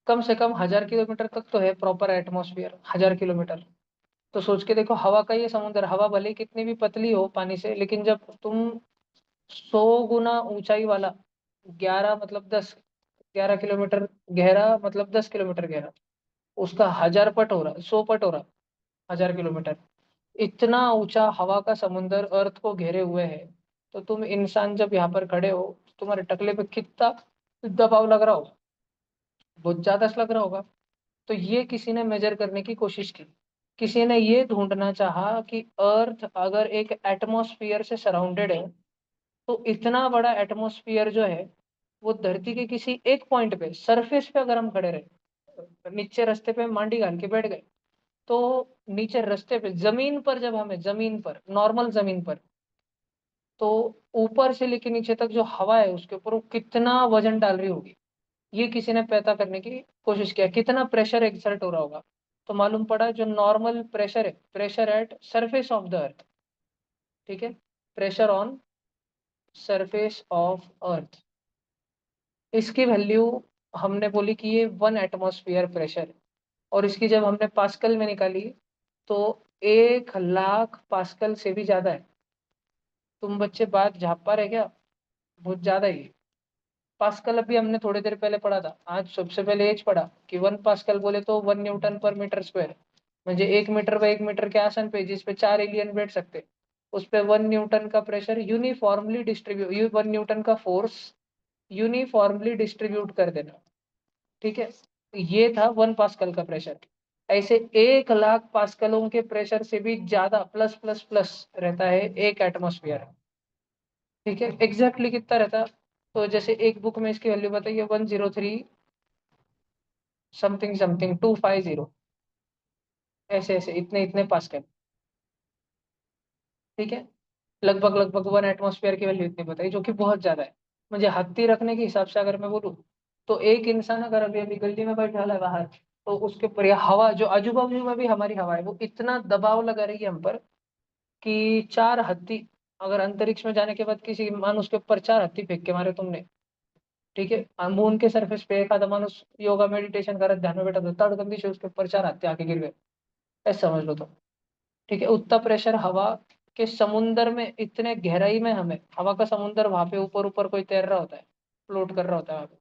कम से कम 1,000 किलोमीटर तक तो है प्रॉपर एटमॉस्फेयर, 1,000 किलोमीटर। तो सोच के देखो, हवा का ये समुद्र, हवा भले ही कितनी भी पतली हो पानी से, लेकिन जब तुम 100 गुना ऊंचाई वाला, 11 मतलब 10, 11 किलोमीटर गहरा मतलब 10 किलोमीटर गहरा, उसका 1,000 पट हो रहा, 100 पट हो रहा, 1,000 किलोमीटर, इतना ऊंचा हवा का समुंदर अर्थ को घेरे हुए है। तो तुम इंसान जब यहाँ पर खड़े हो, तुम्हारे टकले पे कितना दबाव लग रहा हो, बहुत ज्यादा लग रहा होगा। तो ये किसी ने मेजर करने की कोशिश की। किसी ने ये ढूंढना चाहा कि अर्थ अगर एक एटमॉस्फेयर से सराउंडेड है, तो इतना बड़ा एटमॉस्फेयर जो है, वो धरती के किसी एक पॉइंट पे, सरफेस पे अगर हम खड़े रहे, नीचे रास्ते पे मांडी घाल के बैठ गए, तो नीचे रास्ते पे जमीन पर, जब हमें जमीन पर, नॉर्मल जमीन पर, तो ऊपर से लेके नीचे तक जो हवा है उसके ऊपर वो कितना वजन डाल रही होगी, ये किसी ने पता करने की कोशिश किया, कितना प्रेशर एक्सर्ट हो रहा होगा। तो मालूम पड़ा जो नॉर्मल प्रेशर है, pressure at surface of the earth, ठीक है, pressure on surface of earth, इसकी वैल्यू हमने बोली कि ये 1 एटमॉस्फेयर प्रेशर है। और इसकी जब हमने पास्कल में निकाली, तो 1,00,000 पास्कल से भी ज्यादा है। तुम बच्चे बात झाप पा रहे क्या, बहुत ज्यादा ही है। पास्कल अभी हमने थोड़ी देर पहले पढ़ा था, आज सबसे पहले एज पढ़ा कि 1 पास्कल बोले तो 1 न्यूटन पर मीटर स्क्वायर। म्हणजे 1 मीटर बाय 1 मीटर के आसन पे जिस पे 4 एलियन बैठ सकते, उस पे 1 न्यूटन का प्रेशर यूनिफॉर्मली डिस्ट्रीब्यूट, 1 न्यूटन का फोर्स यूनिफॉर्मली डिस्ट्रीब्यूट कर देना। ठीक है, तो ये था 1 पास्कल का प्रेशर। ऐसे 1,00,000 पास्कलों के प्रेशर से भी ज्यादा प्लस प्लस प्लस रहता है एक एटमोस्फियर। ठीक है, एग्जैक्टली कितना रहता, तो जैसे एक बुक में इसकी वैल्यू बताइए, 103 समथिंग समथिंग 250, ऐसे ऐसे इतने इतने पास्कल। ठीक है, लगभग लगभग 1 एटमॉस्फेयर की वैल्यू इतनी बताई, जो कि बहुत ज्यादा है। मुझे हत्ती रखने के हिसाब से अगर मैं बोलूँ, तो एक इंसान अगर अभी अभी गली में बैठा है बाहर, तो उसके ऊपर ये हवा जो आजू बाजू में भी हमारी हवा है, वो इतना दबाव लगा रही है हम पर कि 4 हत्ती, अगर अंतरिक्ष में जाने के बाद किसी मान उसके ऊपर 4 हत्ती फेंक के मारे तुमने, ठीक है, मून के सरफेस पे एक आधा मानुस योगा मेडिटेशन कर ध्यान में बैठा था, तड़कंदी से उसके ऊपर 4 हत्ती आके गिर गए, ऐसा समझ लो तुम। ठीक है, उतना प्रेशर हवा के समुंदर में, इतने गहराई में, हमें हवा का समुंदर वहां पे ऊपर ऊपर कोई तैर रहा होता है, फ्लोट कर रहा होता है वहां पे,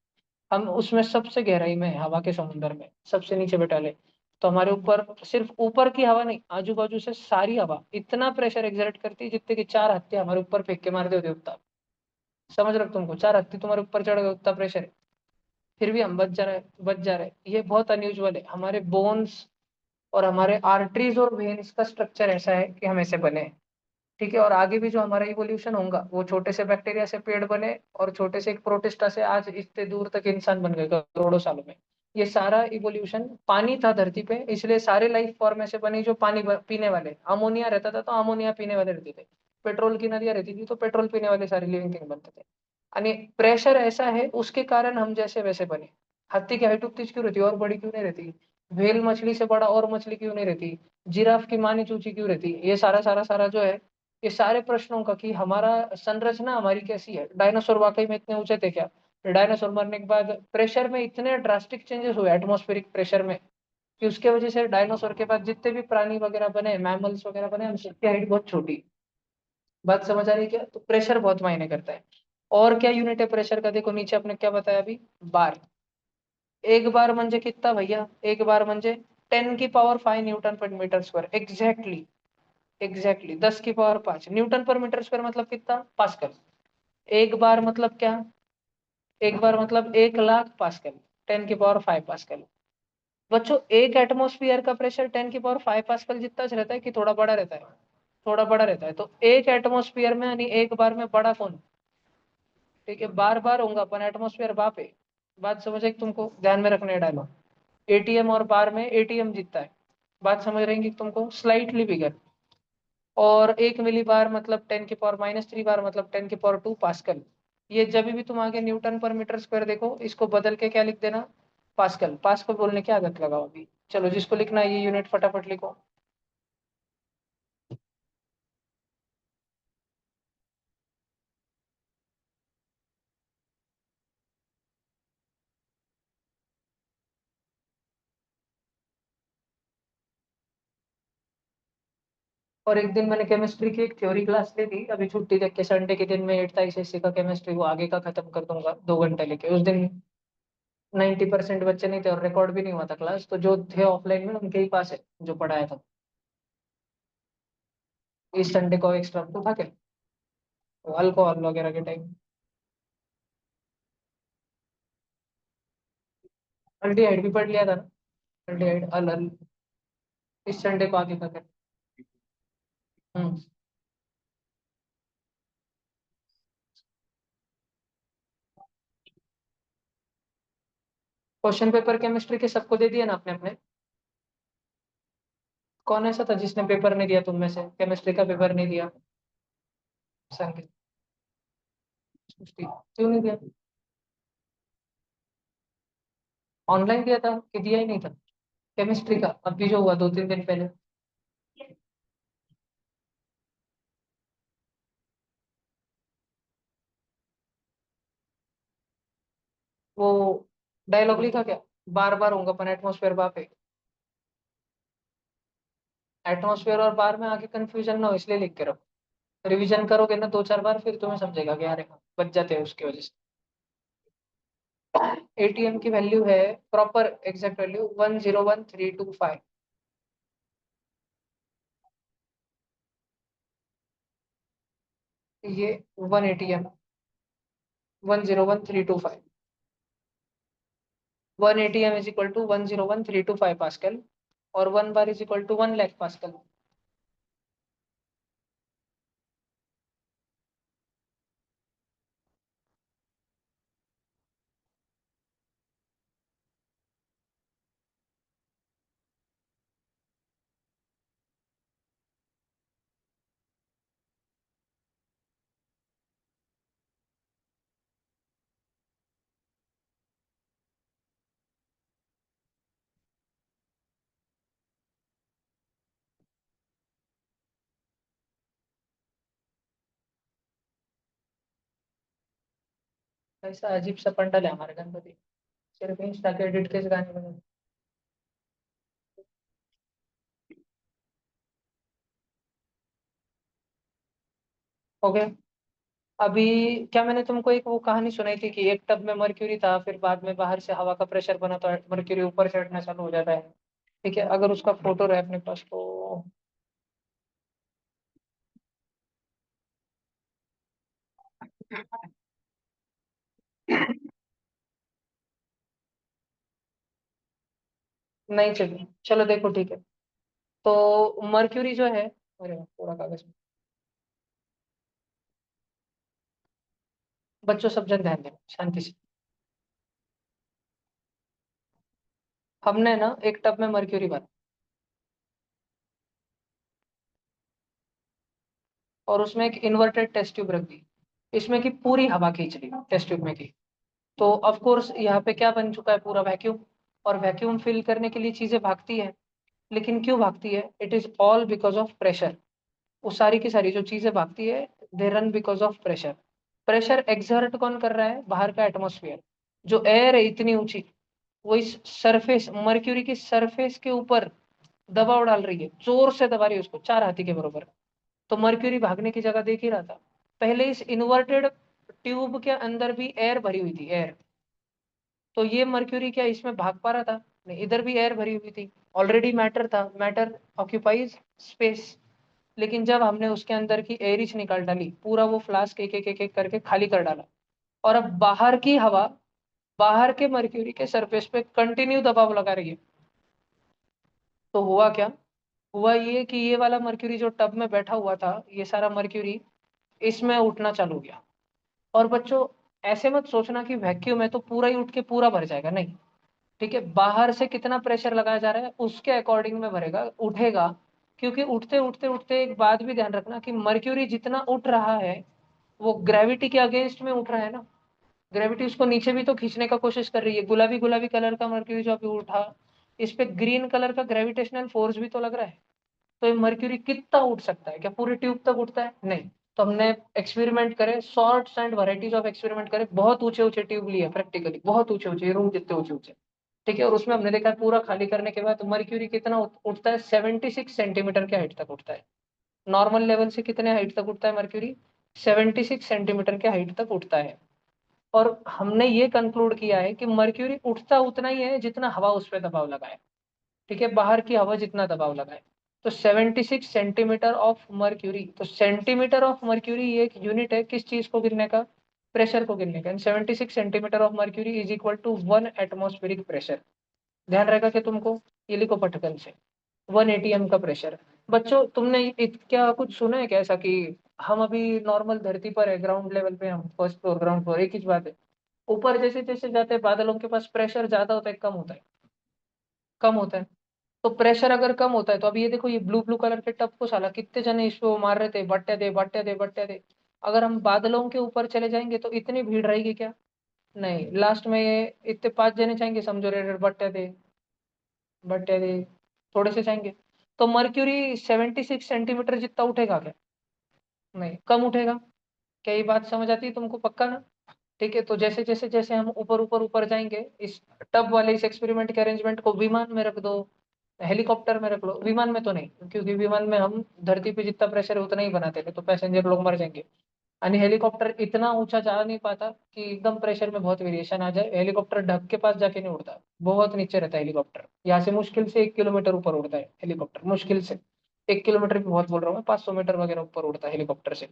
हम उसमें सबसे गहराई में है, हवा के समुंदर में सबसे नीचे बैठा ले। तो हमारे ऊपर सिर्फ ऊपर की हवा नहीं, आजू बाजू से सारी हवा इतना प्रेशर एक्सर्ट करती है जितने कि 4 हत्या हमारे ऊपर फेंक के मार दे उतना। समझ रहे हो तुमको, 4 हत्ती तुम्हारे ऊपर चढ़ गए, उतना प्रेशर है, फिर भी हम बच जा रहे। ये बहुत अनयूजुअल है, हमारे बोन्स और हमारे आर्टरीज और वेन्स का स्ट्रक्चर ऐसा है कि हम ऐसे बने हैं। ठीक है, और आगे भी जो हमारा इवोल्यूशन होगा वो छोटे से बैक्टीरिया से पेड़ बने, और छोटे से एक प्रोटिस्टा से आज इतने दूर तक इंसान बन गए करोड़ों सालों में। ये सारा इवोल्यूशन, पानी था धरती पे इसलिए सारे लाइफ फॉर्म ऐसे बने जो पानी पीने वाले, अमोनिया रहता था तो अमोनिया पीने वाले रहते थे, पेट्रोल की नदियां रहती थी तो पेट्रोल पीने वाले सारे लिविंग थिंग बनते थे। यानी प्रेशर ऐसा है उसके कारण हम जैसे वैसे बने। हाथी की हाइट उतनी क्यों रहती है और बड़ी क्यों नहीं रहती? व्हेल मछली से बड़ा और मछली क्यों नहीं रहती? जिराफ की मानी चूची क्यों रहती? ये सारा सारा सारा जो है, ये सारे प्रश्नों का कि हमारा संरचना हमारी कैसी है, डायनासोर वाकई में इतने ऊंचे थे क्या? डायनासोर मरने के बाद प्रेशर में इतने ड्रास्टिक चेंजेस हुए एटमॉस्फेरिक प्रेशर में कि उसके वजह से डायनासोर के बाद जितने भी प्राणी वगैरह बने, मैमल्स वगैरह बने, हम सबकी हाइट बहुत छोटी। बात समझ आ रही है क्या? तो प्रेशर बहुत मायने करता है। और क्या यूनिट है प्रेशर का? देखो नीचे आपने क्या बताया अभी, बार। एक बार म्हणजे कितना भैया? एक बार म्हणजे 10⁵ newton per metre square, exactly. Exactly 10⁵ newton per metre square मतलब कितना? पास्कल। एक बार मतलब क्या? एक बार मतलब 1,00,000 पास्कल, 10⁵ बच्चों एक एटमोस्फियर का प्रेशर 10⁵ जितना रहता है कि थोड़ा बड़ा रहता है? थोड़ा बड़ा रहता है। तो एक एटमोस्फियर में यानी एक बार में बड़ा कौन? ठीक है, बार बार होगा अपन एटमोस्फियर बाप है। बात समझ आई तुमको? ध्यान में रखने डायलॉग। एटीएम और बार में एटीएम जीतता है। बात समझ रहेंगी तुमको? स्लाइटली बिगर। और 1 मिली बार मतलब 10⁻³ बार मतलब 10⁻² ये जब भी तुम आगे न्यूटन पर मीटर स्क्वायर देखो, इसको बदल के क्या लिख देना? पास्कल। पास्कल बोलने की आदत लगाओ अभी। चलो जिसको लिखना है ये यूनिट फटाफट लिखो। और एक दिन मैंने केमिस्ट्री की एक थ्योरी क्लास ली थी, अभी छुट्टी देख के संडे के दिन में 8th ICSE का केमिस्ट्री वो आगे का खत्म कर दूंगा 2 घंटे लेके। उस दिन 90% बच्चे नहीं थे और रिकॉर्ड भी नहीं हुआ था क्लास, तो जो थे ऑफलाइन में उनके ही पास है जो पढ़ाया था। इस संडे को एक्स्ट्रा तो था क्या? अल्कोहल वगैरह के टाइम। अल्डिहाइड भी पढ़ लिया था ना? अल्डिहाइड अल अल। इस संडे को आगे का कर। हम्म। क्वेश्चन पेपर केमिस्ट्री के सबको दे दिया ना अपने अपने? कौन ऐसा था जिसने पेपर नहीं दिया तुम में से, केमिस्ट्री का पेपर नहीं दिया? संगीत। क्यों नहीं दिया? ऑनलाइन दिया था कि दिया ही नहीं था? केमिस्ट्री का अभी जो हुआ 2-3 दिन पहले। वो डायलॉग लिखा क्या? बार बार होगा अपन एटमोस्फेयर बाप है। एटमोस्फेयर और बार में आगे कंफ्यूजन ना हो इसलिए लिख के रखो। रिवीजन करोगे ना 2-4 बार फिर तुम्हें समझेगा कि अरे हाँ बच जाते हैं उसकी वजह से। एटीएम की वैल्यू है, प्रॉपर एग्जैक्ट वैल्यू 101325। ये 1 ATM, 101325। 1 ATM is equal to 101325 pascal, और 1 bar is equal to 1,00,000 pascal. ऐसा अजीब सा पंडल है हमारे गणपति, सिर्फ इंस्टा के एडिट के गाने बने। ओके। अभी क्या मैंने तुमको एक वो कहानी सुनाई थी कि एक टब में मर्क्यूरी था, फिर बाद में बाहर से हवा का प्रेशर बना तो मर्क्यूरी ऊपर चढ़ना चालू हो जाता है। ठीक है, अगर उसका फोटो रहे अपने पास तो। नहीं चलिए चलो देखो ठीक है। तो मर्क्यूरी जो है, अरे पूरा कागज। बच्चों सब जन ध्यान दें शांति से। हमने ना एक टब में मर्क्यूरी भरा और उसमें एक इन्वर्टेड टेस्ट ट्यूब रख दी, इसमें की पूरी हवा खींच ली टेस्ट ट्यूब में की। तो ऑफ कोर्स यहाँ पे क्या बन चुका है, पूरा वैक्यूम। और वैक्यूम फिल करने के लिए चीजें भागती है, लेकिन क्यों भागती है? It is all because of pressure. वो सारी की सारी जो चीजें भागती है, they run because of pressure. Pressure exert कौन कर रहा है? बाहर का एटमोस्फियर। जो एयर है इतनी ऊंची, वो इस सरफेस, मर्क्यूरी की सरफेस के ऊपर दबाव डाल रही है, जोर से दबा रही है उसको, 4 हाथी के बराबर। तो मर्क्यूरी भागने की जगह देख ही रहा था। पहले इस इन्वर्टेड ट्यूब के अंदर भी एयर भरी हुई थी, एयर। तो ये मर्क्यूरी क्या इसमें भाग पा रहा था? नहीं, इधर भी एयर भरी हुई थी। ऑलरेडी मैटर था, मैटर ऑक्यूपाइज स्पेस। लेकिन जब हमने उसके अंदर की एयरिच निकाल डाली, पूरा वो फ्लास्क एक करके खाली कर डाला, और अब बाहर की हवा बाहर के मर्क्यूरी के सरफेस पे कंटिन्यू दबाव लगा रही है। तो हुआ क्या? हुआ ये कि ये वाला मर्क्यूरी जो टब में बैठा हुआ था, ये सारा मर्क्यूरी इसमें उठना चालू हो गया। और बच्चों, ऐसे मत सोचना कि वैक्यूम है तो पूरा ही उठ के पूरा भर जाएगा, नहीं। ठीक है, बाहर से कितना प्रेशर लगाया जा रहा है उसके अकॉर्डिंग में भरेगा, उठेगा। क्योंकि उठते उठते उठते एक बात भी ध्यान रखना कि मर्क्यूरी जितना उठ रहा है, वो ग्रेविटी के अगेंस्ट में उठ रहा है ना। ग्रेविटी उसको नीचे भी तो खींचने का कोशिश कर रही है। गुलाबी गुलाबी कलर का मर्क्यूरी जो अभी उठा, इस पे ग्रीन कलर का ग्रेविटेशनल फोर्स भी तो लग रहा है। तो ये मर्क्यूरी कितना उठ सकता है? क्या पूरी ट्यूब तक उठता है? नहीं। तो हमने एक्सपेरिमेंट करे, sorts and varieties of experiment करे, बहुत ऊंचे ऊंचे ट्यूब लिए प्रैक्टिकली, बहुत ऊंचे ऊंचे, रूम जितने ऊंचे ऊंचे। ठीक है, और उसमें हमने देखा पूरा खाली करने के बाद मर्क्यूरी कितना उठता है? 76 सेंटीमीटर के हाइट तक उठता है। नॉर्मल लेवल से कितने हाइट तक उठता है मर्क्यूरी? 76 सेंटीमीटर के हाइट तक उठता है। और हमने ये कंक्लूड किया है कि मर्क्यूरी उठता उतना ही है जितना हवा उस पर दबाव लगाए। ठीक है, बाहर की हवा जितना दबाव लगाए। तो 76 सेंटीमीटर ऑफ मर्क्यूरी, तो सेंटीमीटर ऑफ मर्क्यूरी ये एक यूनिट है किस चीज को गिनने का? प्रेशर को गिनने का। 76 centimetre of mercury is equal to 1 atmospheric pressure. ध्यान रहेगा कि तुमको? ये लिखो पटकन से, 1 ATM का प्रेशर। बच्चों, तुमने क्या कुछ सुना है क्या ऐसा कि हम अभी नॉर्मल धरती पर है, ग्राउंड लेवल पे, हम फर्स्ट फ्लोर ग्राउंड फ्लोर, एक ही बात है। ऊपर जैसे जैसे जाते हैं बादलों के पास प्रेशर ज्यादा होता है, कम होता है? कम होता है। तो प्रेशर अगर कम होता है, तो अभी ये देखो, ये ब्लू ब्लू कलर के टब को साला कितने जने इसको मार रहे थे, बट्टे दे बट्टे दे बट्टे दे। अगर हम बादलों के ऊपर चले जाएंगे तो इतनी भीड़ रहेगी क्या? नहीं, लास्ट में ये इतने 5 जने चाहेंगे, समझो रे, बट्टे दे बट्टे दे, थोड़े से चाहेंगे। तो मर्क्यूरी 76 सेंटीमीटर जितना उठेगा क्या? नहीं, कम उठेगा। क्या ये बात समझ आती है तुमको? पक्का ना? ठीक है, तो जैसे जैसे जैसे हम ऊपर ऊपर ऊपर जाएंगे, इस टब वाले इस एक्सपेरिमेंट के अरेंजमेंट को विमान में रख दो, हेलीकॉप्टर में रख लो। विमान में तो नहीं, क्योंकि विमान में हम धरती पे जितना प्रेशर है उतना ही बनाते थे, तो पैसेंजर लोग मर जाएंगे। आणि हेलीकॉप्टर इतना ऊंचा जा नहीं पाता कि एकदम प्रेशर में बहुत वेरिएशन आ जाए। हेलीकॉप्टर ढक के पास जाके नहीं उड़ता, बहुत नीचे रहता है हेलीकॉप्टर। यहाँ से मुश्किल से 1 किलोमीटर ऊपर उड़ता है हेलीकॉप्टर, मुश्किल से। 1 किलोमीटर भी बहुत बोल रहा हूँ मैं, 500 मीटर वगैरह ऊपर उड़ता है हेलीकॉप्टर से।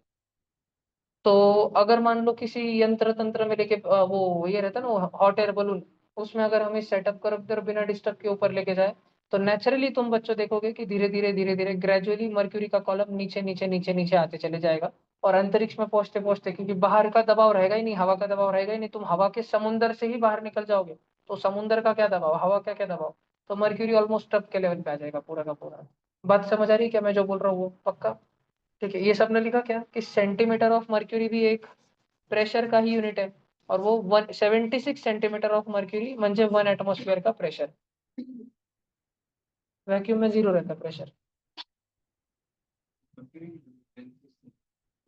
तो अगर मान लो किसी यंत्र तंत्र में लेके वो ये रहता है ना, हॉट एयर बलून, उसमें अगर हमें सेटअप कर बिना डिस्टर्ब के ऊपर लेके जाए, तो नेचुरली तुम बच्चों देखोगे कि धीरे धीरे धीरे धीरे ग्रेजुअली मर्क्यूरी का कॉलम नीचे नीचे नीचे नीचे आते चले जाएगा। और अंतरिक्ष में पहुंचते पहुंचते, क्योंकि बाहर का दबाव रहेगा ही नहीं, हवा का दबाव रहेगा ही नहीं, तुम हवा के समुंदर से ही बाहर निकल जाओगे। तो समुंदर का क्या दबाव, हवा का क्या दबाव, तो मर्क्यूरी ऑलमोस्ट टब के लेवल पे आ जाएगा पूरा का पूरा। बात समझ आ रही है क्या मैं जो बोल रहा हूँ वो? पक्का? ठीक है, ये सब ने लिखा क्या कि सेंटीमीटर ऑफ मर्क्यूरी भी एक प्रेशर का ही यूनिट है। और वो 176 सेंटीमीटर ऑफ मर्क्यूरी म्हणजे 1 एटमॉस्फेयर का प्रेशर। वैक्यूम में 0 रहता है प्रेशर।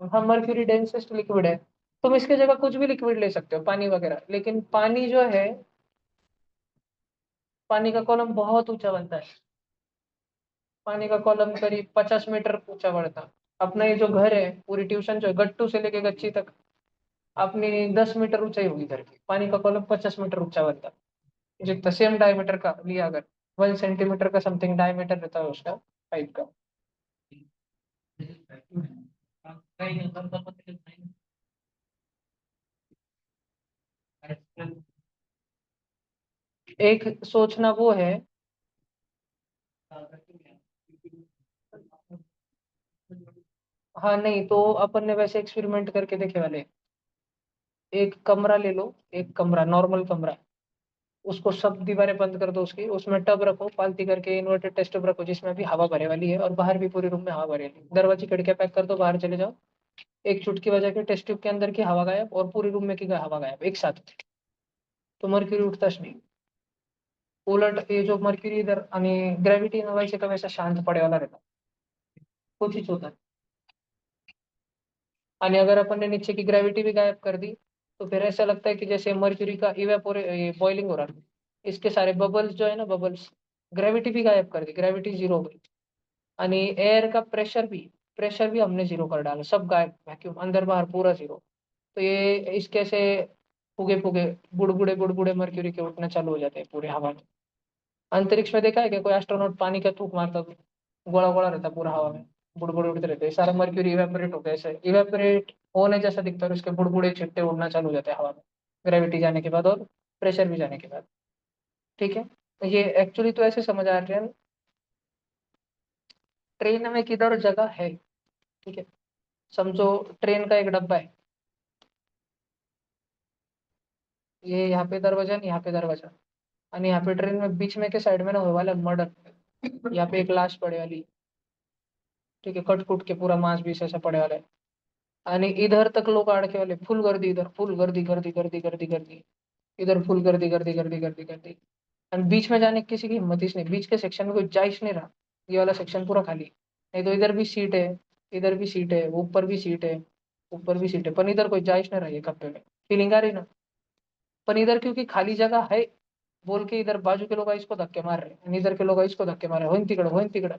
हाँ, मर्क्यूरी डेंसेस्ट लिक्विड है। तुम इसके जगह कुछ भी लिक्विड ले सकते हो, पानी वगैरह, लेकिन पानी जो है, पानी का कॉलम बहुत ऊंचा बनता है। पानी का कॉलम करीब 50 मीटर ऊंचा बढ़ता है। अपना ये जो घर है, पूरी ट्यूशन जो है, गट्टू से लेके गच्ची तक, अपनी 10 मीटर ऊंचाई होगी घर की। पानी का कॉलम 50 मीटर ऊंचा बनता है, जितना सेम डायमीटर का लिया अगर, 1 सेंटीमीटर का समथिंग डायमीटर रहता है उसका, पाइप का। एक सोचना वो है। हाँ नहीं, तो अपन ने वैसे एक्सपेरिमेंट करके देखे वाले। एक कमरा ले लो, एक कमरा नॉर्मल कमरा, उसको सब दीवारें बंद कर दो उसकी, उसमें टब रखो फालतू करके, इन्वर्टेड टेस्ट टब रखो जिसमें भी हवा भरे वाली है, और बाहर भी पूरे रूम में हवा भरे वाली, दरवाजे खिड़कियां पैक कर दो, बाहर चले जाओ, एक चुटकी बजा के टेस्ट ट्यूब के अंदर की हवा गायब और पूरे रूम में की हवा गायब एक साथ, तो मर्क्यूरी उठताच नाही. उलट ये जो मर्क्यूरी इधर आणि ग्रॅव्हिटी व्हायचे का वैसा शांत पडेवाला रहता, कुछ होता है. आणि अगर अपन ने नीचे की ग्रेविटी भी गायब कर दी, तो फिर ऐसा लगता है कि जैसे मर्क्यूरी का इवेपोरे बॉइलिंग हो रहा है, इसके सारे बबल्स जो है ना, बबल्स, ग्रेविटी भी गायब कर दी, ग्रेविटी जीरो हो गई. आणि एयर का प्रेशर भी हमने जीरो कर डाला, सब गायब, वैक्यूम अंदर बाहर पूरा जीरो. तो ये इसके से फुगे फुगे बुड़बुड़े बुड़बुड़े मर्क्यूरी के उठना चालू हो जाते हैं पूरे हवा में. अंतरिक्ष में देखा है क्या कोई एस्ट्रोनॉट पानी का थूक मारता तो गोला गोला रहता पूरा हवा में, बुड़बुड़े उड़ते रहते हैं, सारा मर्क्यूरी इवेपोरेट होता है, ऐसे इवेपोरेट होने जैसा दिखता है और उसके बुड़बुड़े छिट्टे उड़ना चालू हो जाते हैं हवा में, ग्रेविटी जाने के बाद और प्रेशर भी जाने के बाद. ठीक है, तो ये एक्चुअली तो ऐसे समझ आ रहे हैं, ट्रेन में किधर जगह है. ठीक है, समझो ट्रेन का एक डब्बा है, ये यहाँ पे दरवाजा नहीं, यहाँ पे दरवाजा, आणि यहाँ पे ट्रेन में बीच में के साइड में ना होने वाला मर्डर, यहाँ पे एक लाश पड़े वाली. ठीक है, कट कुट के पूरा मांस भी ऐसा पड़े वाला है, आणि इधर तक लोग अड़के वाले, फुल गर्दी, इधर फुल गर्दी गर्दी गर्दी गर्दी गर्दी, इधर फुल गर्दी गर्दी गर्दी गर्दी गर्दी. एंड बीच में जाने की किसी की हिम्मत ही नहीं, बीच के सेक्शन में कोई जा ही नहीं रहा, ये वाला सेक्शन पूरा खाली. नहीं तो इधर भी सीट है, इधर भी सीट है, ऊपर भी सीट है, ऊपर भी सीट है, पर इधर कोई जा ही नहीं रहा, ये कप्पे में फीलिंग आ रही ना. पर इधर क्योंकि खाली जगह है बोल के इधर बाजू के लोग इसको धक्के मार रहे हैं, आणि इधर के लोग इसको धक्के मार रहे हैं, होईन तिकडं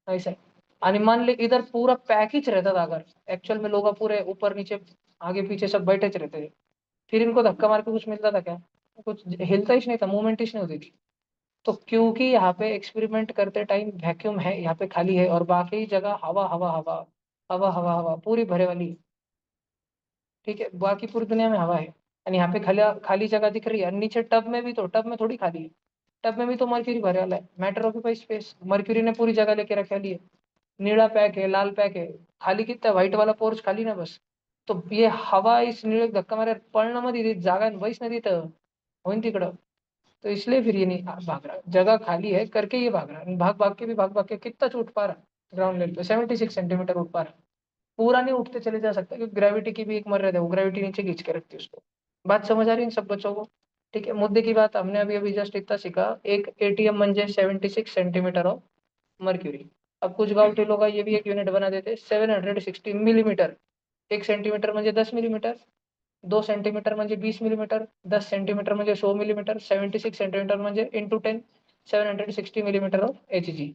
ऐसा है. आणि मान ले इधर पूरा पैकेज रहता था, अगर एक्चुअल में लोग पूरे ऊपर नीचे आगे पीछे सब बैठे च रहते थे, फिर इनको धक्का मार के कुछ मिलता था क्या? कुछ हिलता ही नहीं था, मूवमेंट ही नहीं होती थी. तो क्योंकि यहाँ पे एक्सपेरिमेंट करते टाइम वैक्यूम है, यहाँ पे खाली है, और बाकी जगह हवा हवा हवा हवा हवा हवा पूरी भरे वाली है. ठीक है, बाकी पूरी दुनिया में हवा है, और यहाँ पे खाली खाली जगह दिख रही है, और नीचे टब में भी, तो टब में थोड़ी खाली है, टब में भी तो मर्क्यूरी भरे वाला है, मैटर ऑक्यूपाई स्पेस, मर्क्यूरी ने पूरी जगह लेके रखी वाली है. नीला पैक है, लाल पैक है, खाली कितना व्हाइट वाला पोर्च खाली ना बस. तो ये हवा इस निळे धक्का मारे पळणं मध्ये जागा वहीच नाही तिथं, होईन तिकडं. तो इसलिए फिर ये नहीं भाग रहा, जगह खाली है करके ये भाग रहा है, भाग भाग के कितना उठ पा रहा, ग्राउंड लेवल पे 76 सेंटीमीटर उठ पा रहा. पूरा नहीं उठते चले जा सकता, क्योंकि ग्रेविटी की भी एक मर्यादा है, वो ग्रेविटी नीचे खींच के रखती है उसको. बात समझ आ रही है इन सब बच्चों को? ठीक है, मुद्दे की बात हमने अभी अभी जस्ट इतना सीखा, एक एटीएम म्हणजे 76 सेंटीमीटर ऑफ मर्क्यूरी. अब कुछ गावठी लोग ये भी एक यूनिट बना देते, 760 मिलीमीटर. 1 सेंटीमीटर म्हणजे 10 मिलीमीटर, 2 सेंटीमीटर म्हणजे 20 मिलीमीटर, 10 सेंटीमीटर म्हणजे 100 मिलीमीटर, 76 सेंटीमीटर म्हणजे × 10, 760 मिलीमीटर ऑफ Hg.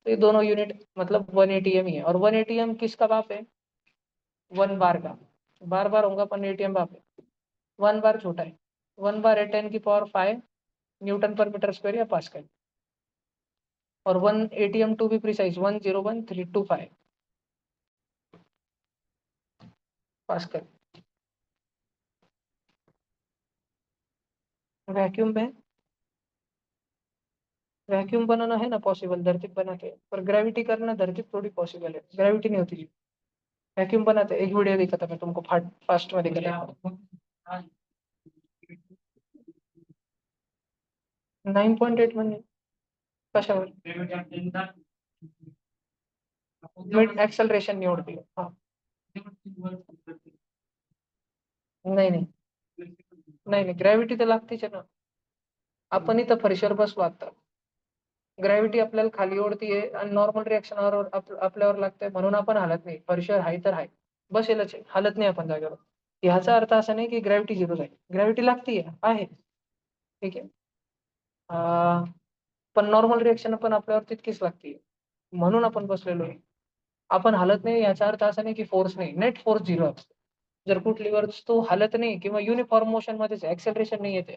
तो ये दोनों यूनिट मतलब 1 ATM ही है, और 1 ATM किसका बाप है? 1 बार का. बार बार होगा पर ATM बाप है. 1 बार छोटा है, 1 बार है 10 की power 5 newton per metre square या पास्कल, और 1 ATM to be precise 101325 pascal. Vacuum में वैक्यूम बनाना है ना पॉसिबल, धरती पे बना के, पर ग्रेविटी करना धरती पे थोड़ी पॉसिबल है, ग्रेविटी नहीं होती. वैक्यूम बनाते, एक वीडियो देखा था मैं तुमको, फास्ट में दिखा था. 9.8 म्हणजे कशावर मिड एक्सेलरेशन निवडते. हा, नाही नाही नाही नाही, ग्रॅव्हिटी तर लागतेच आहे ना. आपण इथं फरशीवर बसलो आता, ग्रॅव्हिटी आपल्याला खाली ओढतीये आणि नॉर्मल रिएक्शनवर आपल्यावर लागतंय, म्हणून आपण हालत नाही, फरशीवर हाय तर हाय, बसेलच आहे, हालत नाही आपण जागेवर. ह्याचा अर्थ असा नाही की ग्रॅव्हिटी झिरो आहे, ग्रॅव्हिटी लागतीये आहे. ठीक आहे, पण नॉर्मल रिएक्शन पण आपल्यावर तितकीच लागते, म्हणून आपण बसलेलो आहे. आपण हालत नाही याचा अर्थ असा नाही की फोर्स नाही, नेट फोर्स झिरो. जर कुठली वस्तू हालत नाही किंवा युनिफॉर्म मोशन मध्येच ऍक्सेलरेशन नाही येते,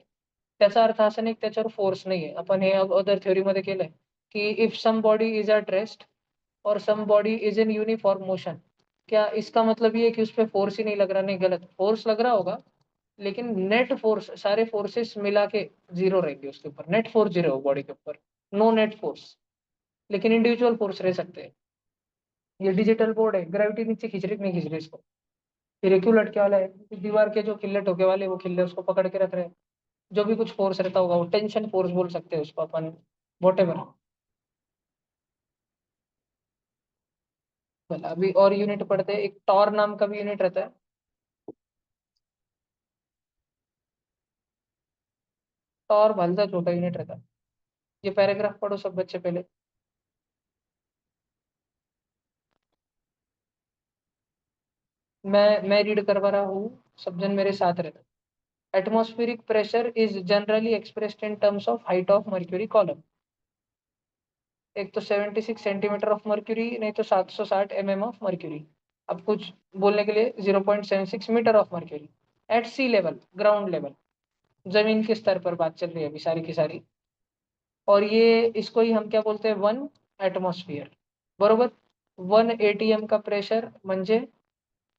त्याचा अर्थ असा नाही की त्याच्यावर फोर्स नाहीये. आपण हे अदर थ्योरी मध्ये केलंय की if some body is at rest और some body is in uniform motion, क्या इसका मतलब ये है कि उस पर फोर्स ही नहीं लग रहा? नहीं, गलत, फोर्स लग रहा होगा, लेकिन नेट फोर्स सारे फोर्सेस मिला के जीरो रहेंगे उसके ऊपर, नेट फोर्स जीरो हो बॉडी के ऊपर, नो नेट फोर्स, लेकिन इंडिविजुअल फोर्स रह सकते हैं. ये डिजिटल बोर्ड है, ग्रेविटी नीचे खींच रही नहीं खींच रही इसको, फिर ये क्यों लटके वाला है? क्योंकि दीवार के जो किल्ले ठोके वाले वो किल्ले उसको पकड़ के रख रहे हैं। जो भी कुछ फोर्स रहता होगा वो टेंशन फोर्स बोल सकते हैं उसको अपन, वॉटेवर। अभी और यूनिट पढ़ते हैं, एक टॉर नाम का भी यूनिट रहता है। टॉर भलता छोटा यूनिट रहता है। ये पैराग्राफ पढ़ो सब बच्चे पहले। मैं रीड करवा रहा हूँ, सब जन मेरे साथ रहते। Atmospheric pressure is generally expressed in terms of height of mercury column. एक तो 76 सेंटीमीटर ऑफ मर्क्यूरी, नहीं तो 760 ऑफ मर्क्यूरी। अब कुछ बोलने के लिए 0.76 metre of mercury at sea level, ground level, जमीन के स्तर पर बात चल रही है अभी सारी की सारी। और ये इसको ही हम क्या बोलते हैं, 1 एटमॉस्फियर, बरोबर। 1 ATM का प्रेशर म्हणजे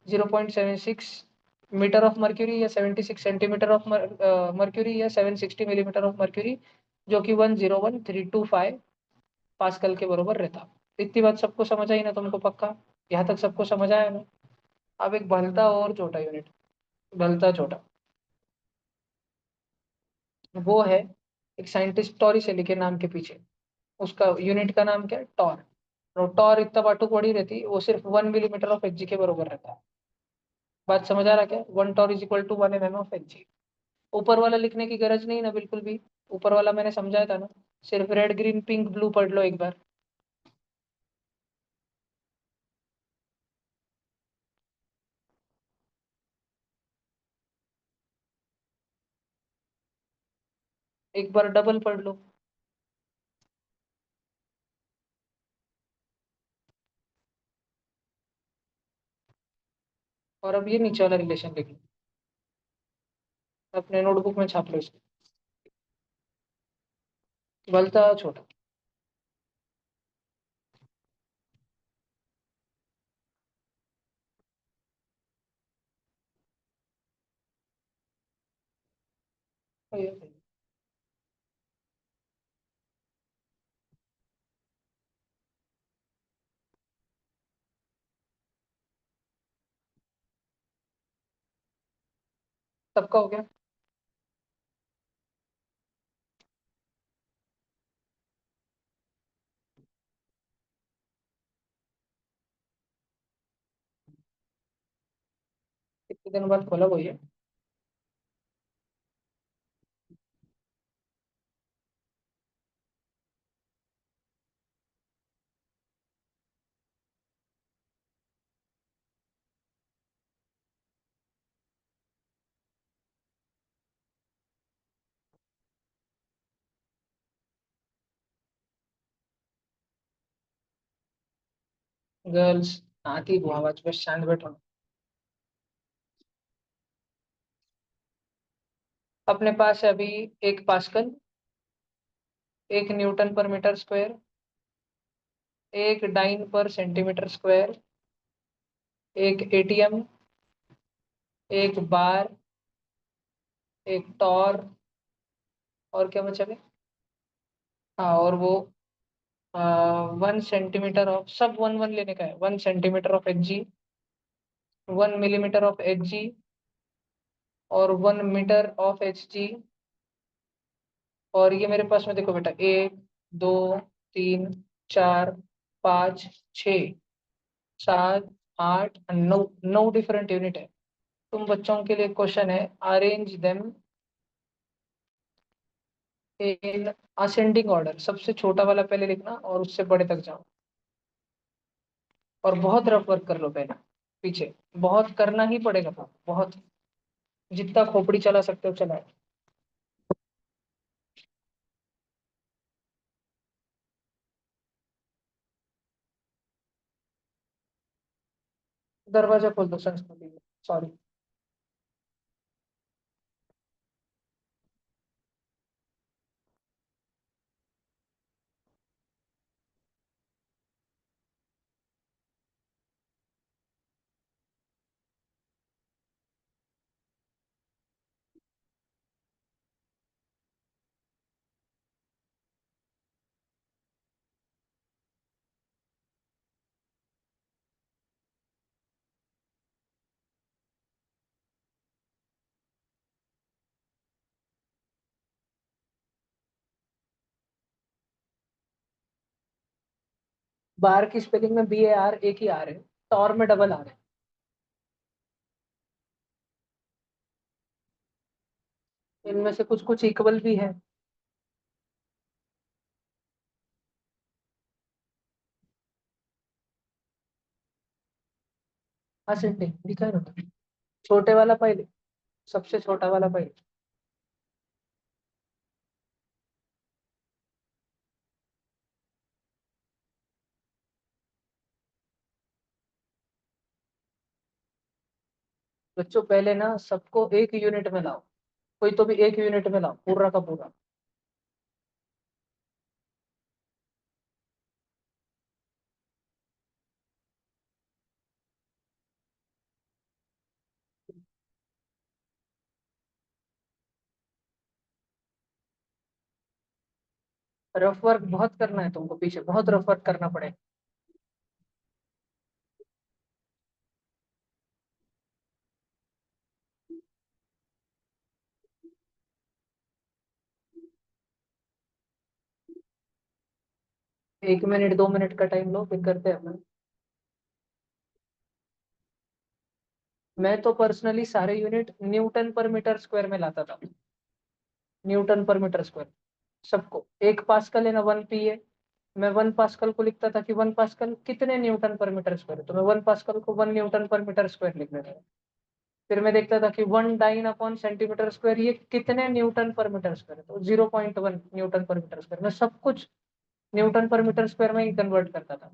0.76 मीटर ऑफ मर्क्यूरी या 76 सेंटीमीटर ऑफ मर्क्यूरी या 760 मिलीमीटर ऑफ मर्क्यूरी, जो कि 101,325 पास्कल के बरोबर रहता। इतनी बात सबको समझ आई ना तुमको, पक्का? यहाँ तक सबको समझ आया ना? अब एक भलता और छोटा यूनिट, भलता छोटा, वो है एक साइंटिस्ट टॉरी से लिखे नाम के पीछे, उसका यूनिट का नाम क्या है, टॉर। तो टॉर इतना बाटू बड़ी रहती, वो सिर्फ 1 मिलीमीटर ऑफ एच जी के बरोबर रहता है। बात समझ आ रहा क्या? 1 torr is equal to 1 mm of H G. ऊपर वाला लिखने की गरज नहीं ना बिल्कुल भी, ऊपर वाला मैंने समझाया था ना। सिर्फ रेड ग्रीन पिंक ब्लू पढ़ लो एक बार। एक बार डबल पढ़ लो। और अब ये नीचे वाला रिलेशन लिख लो, अपने नोटबुक में छाप लो इसको। बलता छोटा। सबका हो गया? कितने दिन बाद खोला वो ये? गर्ल्स आती वो आवाज, बस शांत बैठो। अपने पास है अभी 1 pascal, 1 newton per metre square, 1 dyne per centimetre square, 1 ATM, 1 बार, 1 टॉर, और क्या बचा अभी? हाँ, और वो 1 सेंटीमीटर ऑफ, सब 1 1 लेने का है। 1 centimetre of H G, 1 millimetre of H जी, और 1 मीटर ऑफ एच जी। और ये मेरे पास में देखो बेटा, 1 2 3 4 5 6 7 8 9, 9 डिफरेंट यूनिट है। तुम बच्चों के लिए क्वेश्चन है, arrange them in ascending order. सबसे छोटा वाला पहले लिखना और उससे बड़े तक जाओ। और बहुत रफ वर्क कर लो पहले, पीछे बहुत करना ही पड़ेगा, बहुत, जितना खोपड़ी चला सकते हो चलाओ। दरवाजा खोल दो संस्कृति, सॉरी। बार की स्पेलिंग में BAR एक ही आ रहे हैं, टॉर में डबल आ रहे हैं। इनमें से कुछ कुछ इक्वल भी है। असेंडिंग दिखा है ना, छोटे वाला पहले, सबसे छोटा वाला पहले। बच्चों पहले ना सबको एक यूनिट में लाओ, कोई तो भी एक यूनिट में लाओ पूरा का पूरा। रफ वर्क बहुत करना है तुमको, पीछे बहुत रफ वर्क करना पड़ेगा। एक मिनट 2 मिनट का टाइम लो, फिर करते हैं अपन। मैं तो पर्सनली सारे unit Newton per metre square में लाता था, न्यूटन पर मीटर स्क्वायर सबको। 1 पास्कल है ना, 1 पी है। मैं 1 पास्कल को लिखता था कि 1 पास्कल कितने न्यूटन पर मीटर स्क्वायर है, तो मैं 1 पास्कल को 1 न्यूटन पर मीटर स्क्वायर लिख देता था। फिर मैं देखता था कि 1 डाइन अपॉन सेंटीमीटर स्क्वायर ये कितने न्यूटन पर मीटर स्क्वायर है, तो 0.1 न्यूटन पर मीटर स्क्वायर। मैं सब कुछ न्यूटन पर मीटर स्क्वायर में ही कन्वर्ट करता था।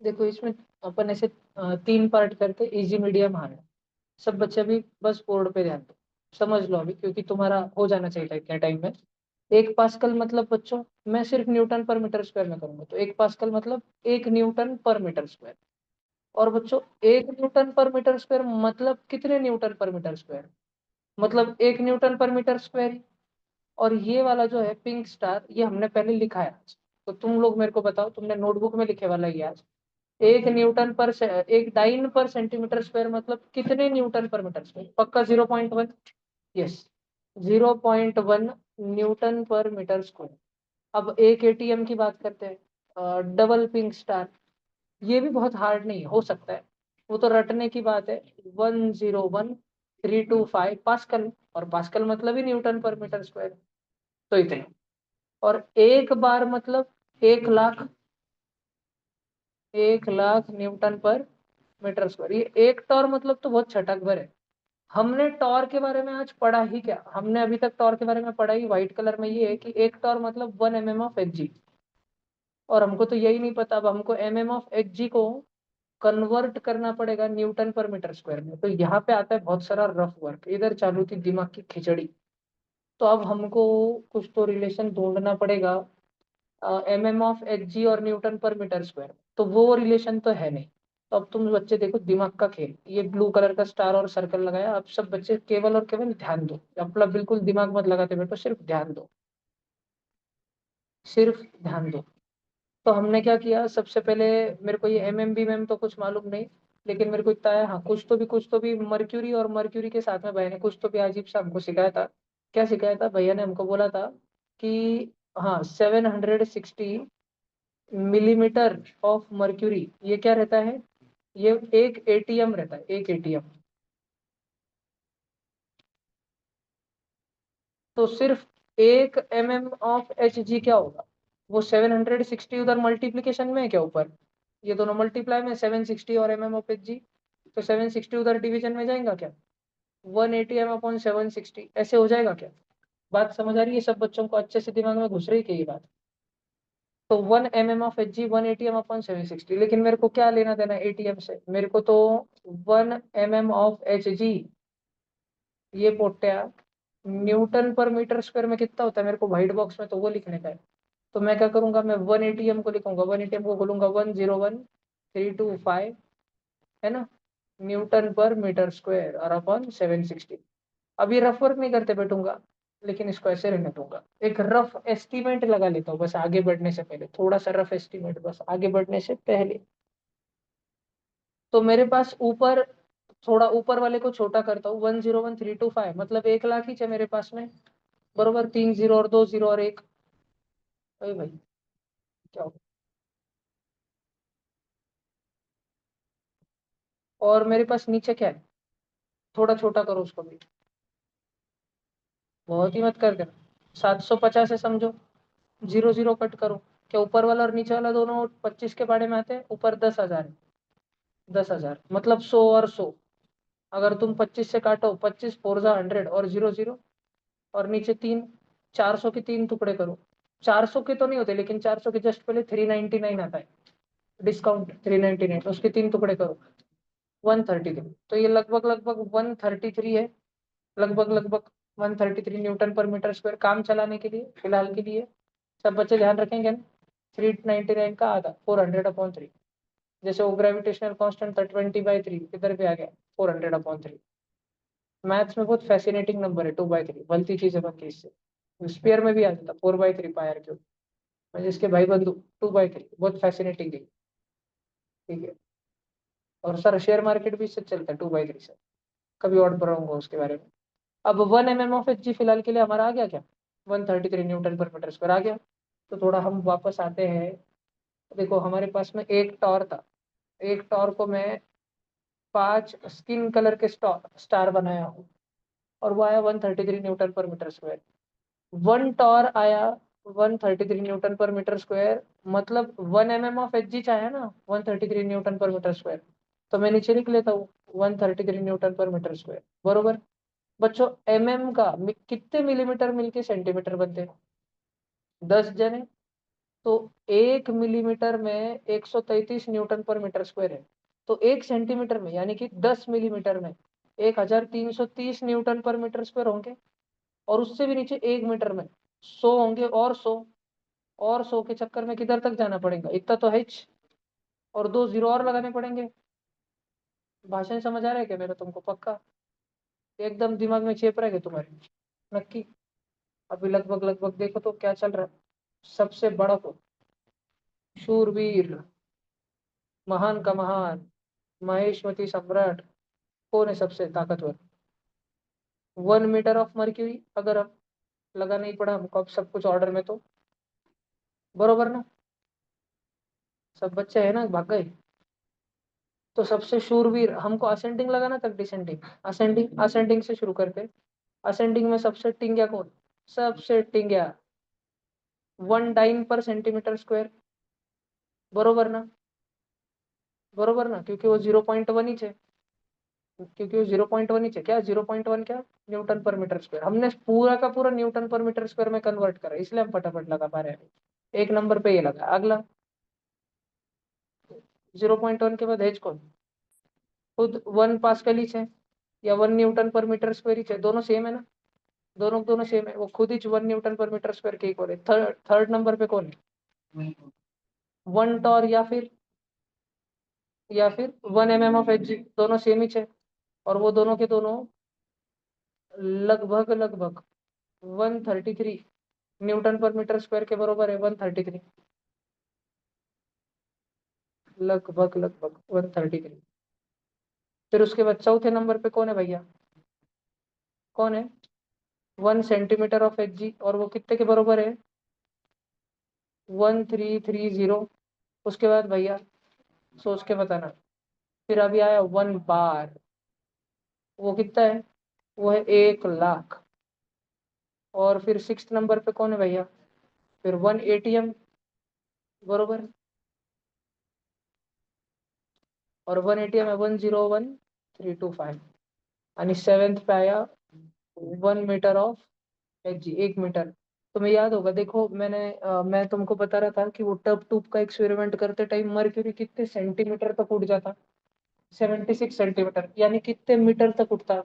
देखो इसमें अपन ऐसे 3 पार्ट करके इजी मीडियम हार्ड। सब बच्चे भी बस बोर्ड पे ध्यान दो, समझ लो अभी, क्योंकि तुम्हारा हो जाना चाहिए इतने टाइम में। 1 पास्कल मतलब बच्चों, मैं सिर्फ न्यूटन पर मीटर स्क्वायर में करूंगा, तो 1 पास्कल मतलब 1 न्यूटन पर मीटर स्क्वायर। और बच्चों 1 न्यूटन पर मीटर स्क्वायर मतलब कितने न्यूटन पर मीटर स्क्वायर, मतलब 1 न्यूटन पर मीटर स्क्वायर। और ये वाला जो है पिंक स्टार, ये हमने पहले लिखा है आज। तो तुम लोग मेरे को बताओ, तुमने नोटबुक में लिखे वाला ये आज। 1 डाइन पर सेंटीमीटर स्क्वायर मतलब कितने न्यूटन पर मीटर स्क्वायर, पक्का 0.1। Yes, 0.1 newton per metre square. अब एक ATM की बात करते हैं, डबल पिंक स्टार। ये भी बहुत हार्ड नहीं है, हो सकता है, वो तो रटने की बात है। 101,325 पास्कल, और पास्कल मतलब ही न्यूटन पर मीटर स्क्वायर, तो इतने। और एक बार मतलब 1 lakh, 1 lakh Newton per metre square. ये एक टॉर मतलब तो बहुत छटक भर है। हमने टॉर के बारे में आज पढ़ा ही क्या, हमने अभी तक टॉर के बारे में पढ़ा ही व्हाइट कलर में ये है कि एक टॉर मतलब 1 mm ऑफ एच जी। और हमको तो यही नहीं पता, अब हमको mm ऑफ एच जी को कन्वर्ट करना पड़ेगा न्यूटन पर मीटर स्क्वायर में। तो यहाँ पे आता है बहुत सारा रफ वर्क, इधर चालू थी दिमाग की खिचड़ी। तो अब हमको कुछ तो रिलेशन ढूंढना पड़ेगा mm ऑफ एच जी और न्यूटन पर मीटर स्क्वायर। तो वो रिलेशन तो है नहीं। तो अब तुम बच्चे देखो दिमाग का खेल, ये ब्लू कलर का स्टार और सर्कल लगाया, अब सब बच्चे केवल और केवल ध्यान दो, अपना बिल्कुल दिमाग मत लगाते बैठो, सिर्फ ध्यान दो, सिर्फ ध्यान दो। तो हमने क्या किया सबसे पहले, मेरे को ये एम तो कुछ मालूम नहीं, लेकिन मेरे को इतना है, हाँ कुछ तो भी मर्क्यूरी, और मर्क्यूरी के साथ में भैया ने कुछ तो भी अजीब सा हमको सिखाया था। क्या सिखाया था भैया ने, हमको बोला था कि हाँ 760 मिलीमीटर ऑफ मर्क्यूरी, ये क्या रहता है, ये एक एटीएम रहता है, एक एटीएम। तो सिर्फ 1 mm ऑफ एच जी क्या होगा, वो 760 उधर मल्टीप्लीकेशन में है क्या ऊपर, ये दोनों मल्टीप्लाई में 760 और ऑफ एच जी, तो 760 उधर डिवीजन में जाएगा क्या, 180 अपॉन 760 ऐसे हो जाएगा क्या। बात समझ आ रही है सब बच्चों को, अच्छे से दिमाग में घुस रही है ये बात। तो 1 mm of H ji 180 upon 760, लेकिन मेरे को क्या लेना देना एटीएम से, मेरे को तो 1 mm ऑफ एच जी, ये पोट्या न्यूटन पर मीटर स्क्वायर में कितना होता है मेरे को व्हाइट बॉक्स में तो वो लिखने का है। तो मैं क्या करूंगा, मैं 180 को लिखूंगा, 180 को खोलूंगा 101,325, है ना, न्यूटन पर मीटर स्क्वायर और अपॉन 760। अब ये रफ वर्क नहीं करते बैठूंगा, लेकिन इसको ऐसे रहने दूंगा, एक रफ एस्टिमेट लगा लेता हूँ बस आगे बढ़ने से पहले, थोड़ा सा रफ एस्टिमेट बस आगे बढ़ने से पहले। तो मेरे पास ऊपर, थोड़ा ऊपर वाले को छोटा करता हूँ, 101,325 मतलब 1 लाख ही है मेरे पास में, बरोबर, 3 जीरो और 2 जीरो और एक, अरे भाई क्या हो, और मेरे पास नीचे क्या है, थोड़ा छोटा करो उसको भी, बहुत ही मत कर देना, 750 है समझो, जीरो जीरो कट करो, क्या ऊपर वाला और नीचे वाला दोनों 25 के बारे में आते हैं, ऊपर 10,000 है, 10,000 मतलब 100 और 100, अगर तुम 25 से काटो, 25 फोर जा 100 और जीरो जीरो, और नीचे तीन, 400 के तीन टुकड़े करो, 400 के तो नहीं होते, लेकिन 400 के जस्ट पहले 399 आता है, डिस्काउंट 399, उसके तीन टुकड़े करो, 133। तो ये लगभग लगभग 133 है, लगभग लगभग 133 न्यूटन पर मीटर स्क्वायर काम चलाने के लिए, फिलहाल के लिए। सब बच्चे ध्यान रखेंगे ना, 399 का आधा 400/3, जैसे वो ग्रेविटेशनल कांस्टेंट था 20/3, इधर भी आ गया 400/3। मैथ्स में बहुत फैसिनेटिंग नंबर है 2/3, भलती चीजें बनती है इससे, स्पेयर में भी आ जाता 4/3 पायर क्यूब, मैं जिसके भाई बंधु 2/3, बहुत फैसिनेटिंग है, ठीक है। और सर शेयर मार्केट भी इससे चलता है 2/3 से, कभी और पढ़ाऊंगा उसके बारे में। अब 1 mm ऑफ एच जी फिलहाल के लिए हमारा आ गया क्या, 133 न्यूटन पर मीटर स्क्वायर आ गया। तो थोड़ा हम वापस आते हैं, देखो हमारे पास में एक टॉर था, एक टॉर को मैं 5 स्किन कलर के स्टार बनाया हूँ, और वो आया 133 Newton per metre square. One torr आया 133 न्यूटन पर मीटर स्क्वायर, मतलब 1 mm ऑफ एच जी चाहे ना 133 न्यूटन पर मीटर स्क्वायर, तो मैं नीचे लिख लेता हूँ 133 न्यूटन पर मीटर स्क्वायर, बरोबर। बच्चों का कितने मिलीमीटर मिलके सेंटीमीटर बनते हैं, 10 जने, तो 1 मिलीमीटर में 133 न्यूटन पर मीटर स्क्वायर है। तो 1 सेंटीमीटर में यानी कि 10 मिलीमीटर में 1,330 न्यूटन पर मीटर स्क्वायर होंगे, और उससे भी नीचे 1 मीटर में 100 होंगे, और 100, और 100 के चक्कर में किधर तक जाना पड़ेगा, इतना तो है, और 2 जीरो और लगाने पड़ेंगे। भाषण समझ आ रहा है क्या मेरा तुमको, पक्का एकदम दिमाग में चेप रहा है क्या तुम्हारे, नक्की। अभी लगभग लगभग देखो तो क्या चल रहा है, सबसे बड़ा को शूरवीर, महान का महान, महेशमती सम्राट, कौन है सबसे ताकतवर, 1 मीटर ऑफ मर्क्यूरी, अगर अब लगा नहीं पड़ा हमको अब सब कुछ ऑर्डर में तो, बरोबर ना, सब बच्चे है ना भाग गए, तो सबसे शूरवीर हमको असेंडिंग लगाना था डिसेंडिंग? असेंडिंग, असेंडिंग से शुरू करके, असेंडिंग में सबसे टिंग्या कौन? सबसे टिंग्या 1 डाइन पर सेंटीमीटर स्क्वायर, बरोबर ना? बरोबर ना, क्योंकि वो 0.1 ही है, क्योंकि वो 0.1 ही है। क्या 0.1 क्या? Newton per metre square. हमने पूरा का पूरा न्यूटन पर मीटर स्क्वायर में कन्वर्ट करा, इसलिए हम फटाफट लगा पा रहे हैं। एक नंबर पे ये लगा। अगला 0.1 के बाद एच कौन? खुद 1 पास्कल ही है, या 1 न्यूटन पर मीटर स्क्वायर ही है, दोनों सेम है ना? दोनों दोनों सेम है, वो खुद ही 1 न्यूटन पर मीटर स्क्वायर के इक्वल है। थर्ड नंबर पे कौन है? 1 टॉर, या फिर 1 mm ऑफ एच जी, दोनों सेम ही है। और वो दोनों के दोनों लगभग लगभग 133 न्यूटन पर मीटर स्क्वायर के बराबर है। 133, लगभग लगभग 133। फिर उसके बाद चौथे नंबर पे कौन है भैया? कौन है? 1 सेंटीमीटर ऑफ एच जी, और वो कितने के बराबर है? 1330। उसके बाद भैया सोच के बताना। फिर अभी आया 1 बार, वो कितना है? वो है 1 लाख। और फिर सिक्स नंबर पे कौन है भैया? फिर 1 ATM, बरोबर। और 1 ATM है 101,325। आणि सेवेंथ पे आया 1 metre of H G, 1 metre. तुम्हें याद होगा, देखो मैं तुमको बता रहा था कि वो टब ट्यूब का एक्सपेरिमेंट करते टाइम मर्क्यूरी कितने सेंटीमीटर तक उठ जाता? 76 सेंटीमीटर, यानी कितने मीटर तक उठता?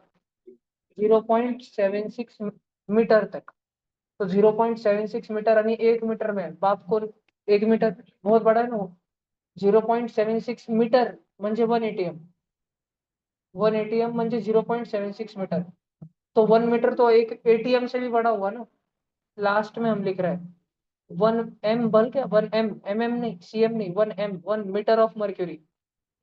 0.76 मीटर तक। तो 0.76 मीटर, यानी 1 मीटर में बाप को 1 मीटर बहुत बड़ा है ना वो। 0.76 मीटर म्हणजे 1 ATM, 1 ATM म्हणजे 0.76 मीटर। तो 1 मीटर तो एक ATM से भी बड़ा हुआ ना। लास्ट में हम लिख रहे हैं 1 M, बल क्या 1 MM नहीं, CM नहीं, 1 M, 1 मीटर ऑफ मर्क्यूरी।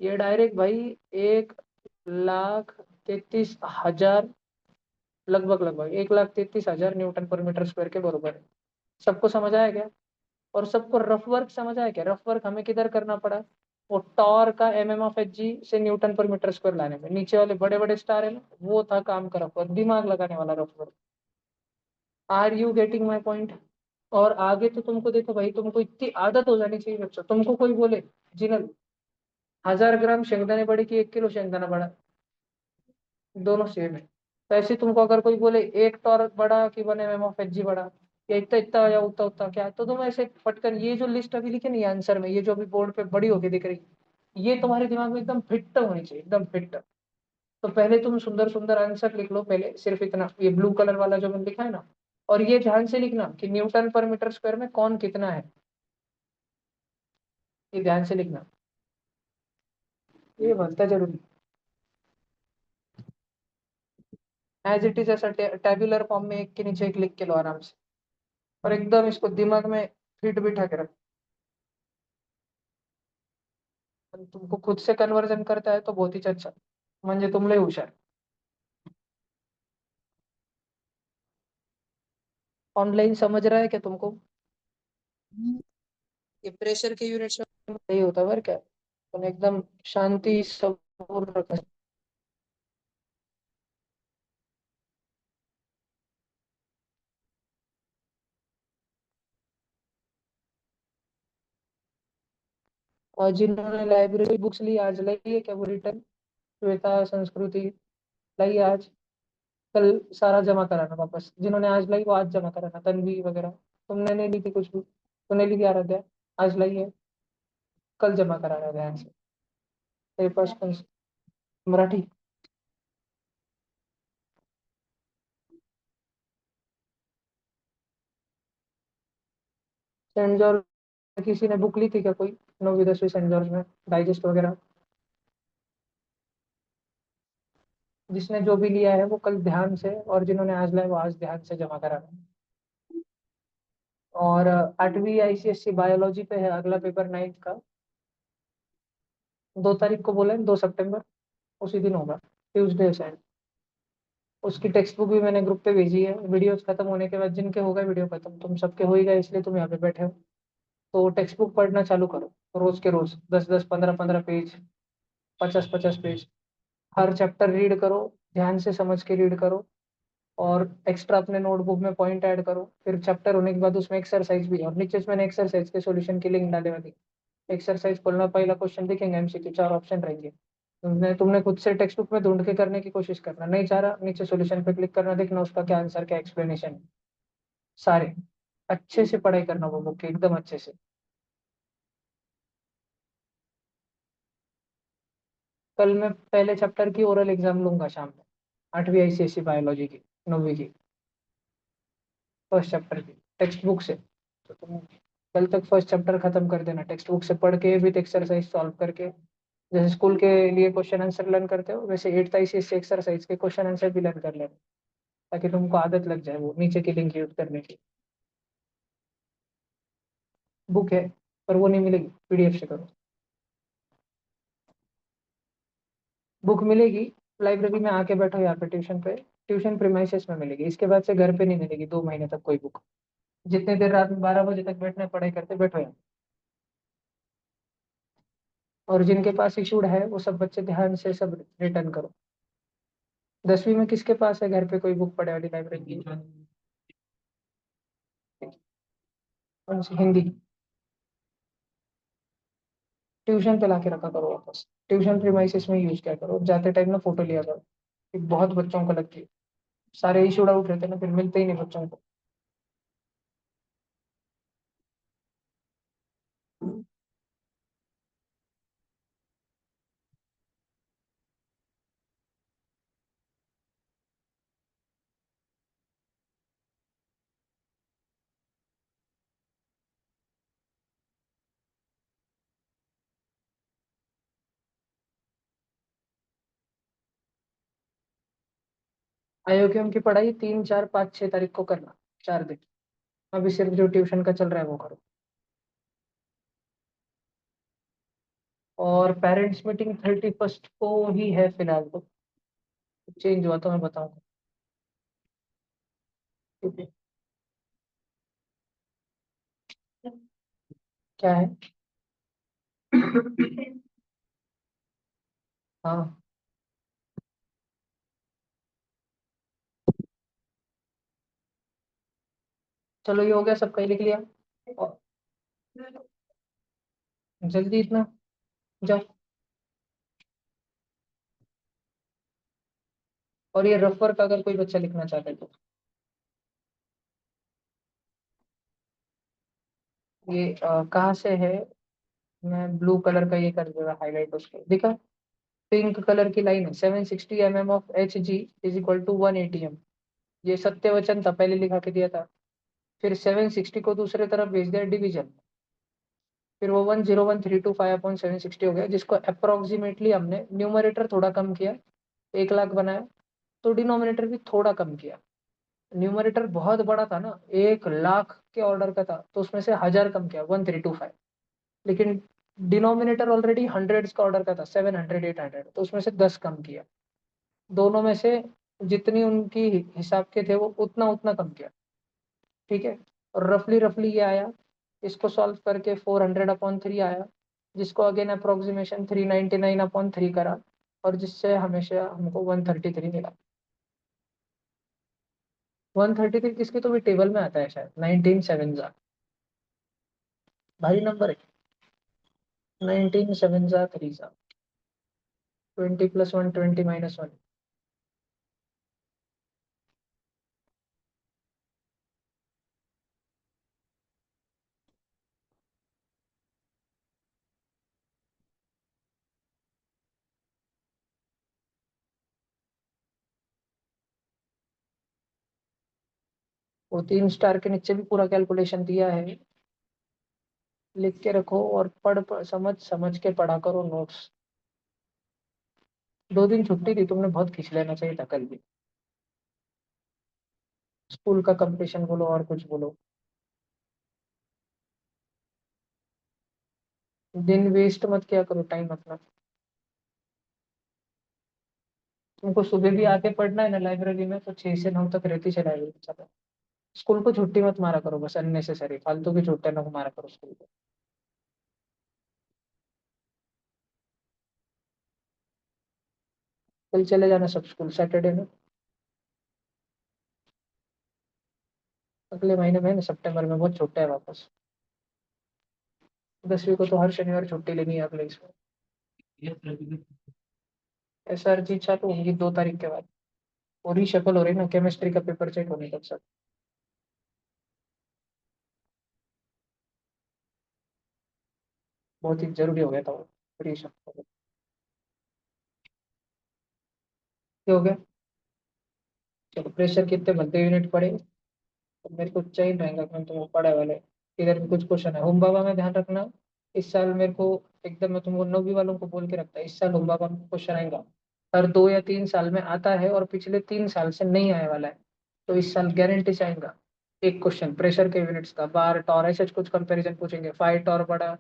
ये डायरेक्ट भाई 1,33,000, लगभग लगभग 1,33,000 न्यूटन पर मीटर स्क्वायर के बराबर है। सबको समझ आया क्या? और सबको रफ वर्क समझ आया क्या? रफ वर्क हमें किधर करना पड़ा? वो टॉर का MM ऑफ एच जी से न्यूटन पर मीटर स्क्वायर लाने में, नीचे वाले बड़े बड़े स्टार है ना, वो था काम का रफ वर्क, दिमाग लगाने वाला rough work. Are you getting my point? और आगे तो तुमको देखो भाई, तुमको इतनी आदत हो जानी चाहिए बच्चों, तुमको कोई बोले जिन्हें 1000 ग्राम शेंगदाने बड़े कि 1 किलो शेंगदाना बड़ा, दोनों सेम है। तो ऐसे तुमको अगर कोई बोले 1 टॉर बड़ा कि 1 MM ऑफ एच जी बड़ा, या इतना इतना या उतना उतना क्या, तो तुम ऐसे पटकन ये जो लिस्ट अभी लिखी नहीं आंसर में, ये जो अभी बोर्ड पे बड़ी होके दिख रही, ये तुम्हारे दिमाग में एकदम फिट होनी चाहिए, एकदम फिट। तो पहले तुम सुंदर सुंदर आंसर लिख लो, पहले सिर्फ इतना, ये ब्लू कलर वाला जो मैंने लिखा है ना। और ये ध्यान से लिखना कि न्यूटन पर मीटर स्क्वायर में कौन कितना है, ये ध्यान से लिखना, ये बनता जरूरी। एज इट इज ऐसा टेबुलर फॉर्म में एक के नीचे एक लिख के लो आराम से, और एकदम इसको दिमाग में फिट बिठा के रखो। पण तुमको खुद से कन्वर्जन करता है तो बहुत ही अच्छा, म्हणजे तुम लय हुशार। ऑनलाइन समझ रहा है क्या तुमको? ये प्रेशर के यूनिट्स में नहीं होता बरं क्या, पण एकदम शांति सबूर रखा। और जिन्होंने लाइब्रेरी बुक्स ली आज लाई है क्या वो रिटर्न? श्वेता, संस्कृति, लाई है आज? कल सारा जमा कराना वापस, जिन्होंने आज लाई वो आज जमा कराना, तन्वी वगैरह। तुमने नहीं ली थी कुछ भी? तूने ली थी आराध्या? आज लाई है, कल जमा कराना ध्यान से। तेरे पास मराठी? सेंट जॉर्ज किसी ने बुक ली थी क्या कोई? 9वीं 10वीं सेंट जॉर्ज में डाइजेस्ट वगैरह? जिसने जो भी लिया है वो कल ध्यान से, और जिन्होंने आज लाया वो आज ध्यान से जमा कराना। और 8वीं ICSC बायोलॉजी पे है अगला पेपर, 9th का। 2 तारीख को बोला है, 2 सितंबर, उसी दिन होगा, ट्यूसडे शायद। उसकी टेक्स्ट बुक भी मैंने ग्रुप पे भेजी है, वीडियोस खत्म होने के बाद जिनके होगा वीडियो खत्म, तुम सबके हो ही गए इसलिए तुम यहाँ पे बैठे हो। तो टेक्स्ट बुक पढ़ना चालू करो, रोज के रोज 10-10 15-15 पेज। 50-50 पेज। हर चैप्टर रीड करो, ध्यान से समझ के रीड करो, और एक्स्ट्रा अपने नोटबुक में पॉइंट ऐड करो। फिर चैप्टर होने के बाद उसमें एक्सरसाइज भी है, और नीचे मैंने एक्सरसाइज के सॉल्यूशन की लिंक डाले वाली। एक्सरसाइज खोलना, पहला क्वेश्चन दिखेंगे एमसीक्यू, 4 ऑप्शन रहेंगे। तुमने तुमने खुद से टेक्स्ट बुक में ढूंढ के करने की कोशिश करना, नहीं चाह रहा नीचे सॉल्यूशन पे क्लिक करना, देखना उसका क्या आंसर, क्या एक्सप्लेनेशन है। सारे अच्छे से पढ़ाई करना वो बुक की, एकदम अच्छे से। कल मैं पहले चैप्टर की ओरल एग्जाम लूंगा शाम में, 8वीं आईसीएसई बायोलॉजी की, 9वीं की, फर्स्ट चैप्टर की, टेक्स्ट बुक से। तो तुम कल तक फर्स्ट चैप्टर खत्म कर देना, टेक्स्ट बुक से पढ़ के विद एक्सरसाइज सॉल्व करके। जैसे स्कूल के लिए क्वेश्चन आंसर लर्न करते हो, वैसे 8th आईसीएसई एक्सरसाइज के क्वेश्चन आंसर भी लर्न कर लेना, ताकि तुमको आदत लग जाए वो नीचे की लिंक यूज करने की। बुक है, पर वो नहीं मिलेगी, पीडीएफ से करो। बुक मिलेगी, लाइब्रेरी में आके बैठो यहाँ पे ट्यूशन पे, ट्यूशन प्रीमाइसेस में मिलेगी, इसके बाद से घर पे नहीं मिलेगी 2 महीने तक कोई बुक। जितने देर रात में 12 बजे तक बैठना पढ़ाई करते बैठो यहाँ। और जिनके पास इशूड है वो सब बच्चे ध्यान से सब रिटर्न करो। 10वीं में किसके पास है घर पे कोई बुक पढ़े वाली लाइब्रेरी की? कौन सी? हिंदी? ट्यूशन पे ला के रखा करो वापस, ट्यूशन प्रीमाइसेस में यूज किया करो, जाते टाइम ना फोटो लिया करो। ये बहुत बच्चों को लगती है, सारे इशूड आउट रहते हैं ना, फिर मिलते ही नहीं बच्चों को। आयोग्यम की पढ़ाई 3, 4, 5, 6 तारीख को करना, 4 दिन। अभी सिर्फ जो ट्यूशन का चल रहा है वो करो। और पेरेंट्स मीटिंग 31st को ही है फिलहाल तो, चेंज हुआ तो मैं बताऊंगा। ठीक है। क्या है? हाँ, चलो ये हो गया, सब कहीं लिख लिया? और जल्दी इतना, जाओ। और ये रफ वर्क अगर कोई बच्चा लिखना चाहता है तो, ये कहाँ से है? मैं ब्लू कलर का ये कर दूंगा हाईलाइट, उसके दिखा? पिंक कलर की लाइन है, 760 mm of Hg is equal to 1 ATM। ये सत्य वचन था, पहले लिखा के दिया था। फिर 760 को दूसरे तरफ भेज दिया डिवीजन, फिर वो 101,325/760 हो गया, जिसको अप्रोक्सीमेटली हमने न्यूमरेटर थोड़ा कम किया, 1 लाख बनाया, तो डिनोमिनेटर भी थोड़ा कम किया। न्यूमरेटर बहुत बड़ा था ना, 1 लाख के ऑर्डर का था, तो उसमें से 1000 कम किया, 1325। लेकिन डिनोमिनेटर ऑलरेडी हंड्रेड्स का ऑर्डर का था, 700, 800, तो उसमें से 10 कम किया। दोनों में से जितनी उनकी हिसाब के थे वो उतना उतना कम किया। ठीक है। और रफली रफली ये आया, इसको सॉल्व करके 400/3 आया, जिसको अगेन अप्रोक्सीमेशन 399/3 करा, और जिससे हमेशा हमको 133 मिला। 133 किसके तो भी टेबल में आता है शायद, 19 7 भारी नंबर है। 19 7 3 20 + 1 20 - 1। वो 3 स्टार के नीचे भी पूरा कैलकुलेशन दिया है, लिख के रखो, और समझ समझ के पढ़ा करो नोट्स। 2 दिन छुट्टी थी, तुमने बहुत खींच लेना चाहिए था कल भी। स्कूल का कंपटीशन बोलो और कुछ बोलो, दिन वेस्ट मत किया करो टाइम अपना। तुमको सुबह भी आके पढ़ना है ना लाइब्रेरी में, तो 6 से 9 तक रहती है लाइब्रेरी में, चलो। स्कूल को छुट्टी मत मारा करो, बस अननेसेसरी फालतू की छुट्टियां ना मारा करो स्कूल को। कल चले जाना सब स्कूल सैटरडे में। अगले महीने में ना, सितंबर में, बहुत छोटा है वापस। 10वीं को तो हर शनिवार छुट्टी लेनी है अगले इसमें। SR जी चालू होंगी 2 तारीख के बाद। और शफल हो रही ना, केमिस्ट्री का पेपर चेक होने तक सब। बहुत ही जरूरी हो गया था वो रीशफल। हो गया। चलो, प्रेशर कितने बनते यूनिट पड़े। तो मेरे को चाहिए रहेगा कि तुमको पढ़े वाले। इधर भी कुछ क्वेश्चन है होम बाबा में, ध्यान रखना। इस साल मेरे को एकदम, मैं तुमको 9वीं वालों को बोल के रखता है, इस साल होम बाबा में क्वेश्चन आएगा। हर 2 या 3 साल में आता है, और पिछले 3 साल से नहीं आने वाला है। तो इस साल गारंटी से आएगा। एक क्वेश्चन प्रेशर के यूनिट्स का, बार टॉर ऐसे कुछ कंपैरिजन पूछेंगे, 5 टॉर बढ़ा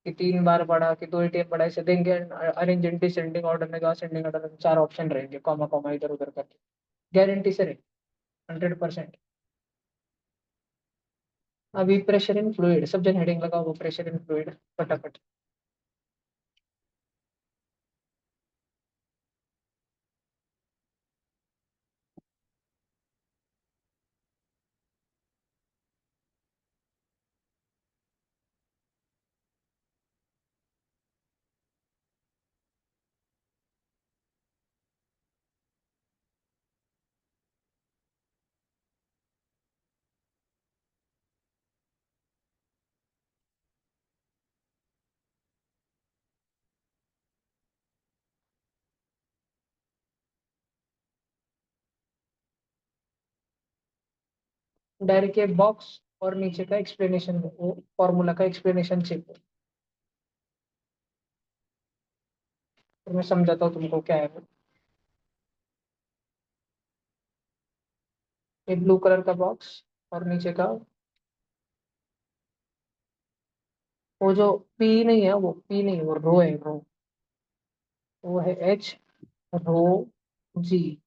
कि 3 बार बढ़ा कि 2 ATM बढ़ा, ऐसे देंगे। अरेंज इन डिसेंडिंग ऑर्डर में, असेंडिंग ऑर्डर में, 4 ऑप्शन रहेंगे, कॉमा कॉमा इधर उधर करके। गारंटी से रहेंगे, 100%। अभी प्रेशर इन फ्लूइड, सब जन हेडिंग लगाओ, वो प्रेशर इन फ्लूइड फटाफट। डायरेक्ट ये बॉक्स और नीचे का एक्सप्लेनेशन, वो फॉर्मूला का एक्सप्लेनेशन चाहिए। तो मैं समझाता हूँ तुमको क्या है वो। ये ब्लू कलर का बॉक्स, और नीचे का वो जो पी नहीं है, वो पी नहीं है, वो रो है, रो। वो है H रो जी।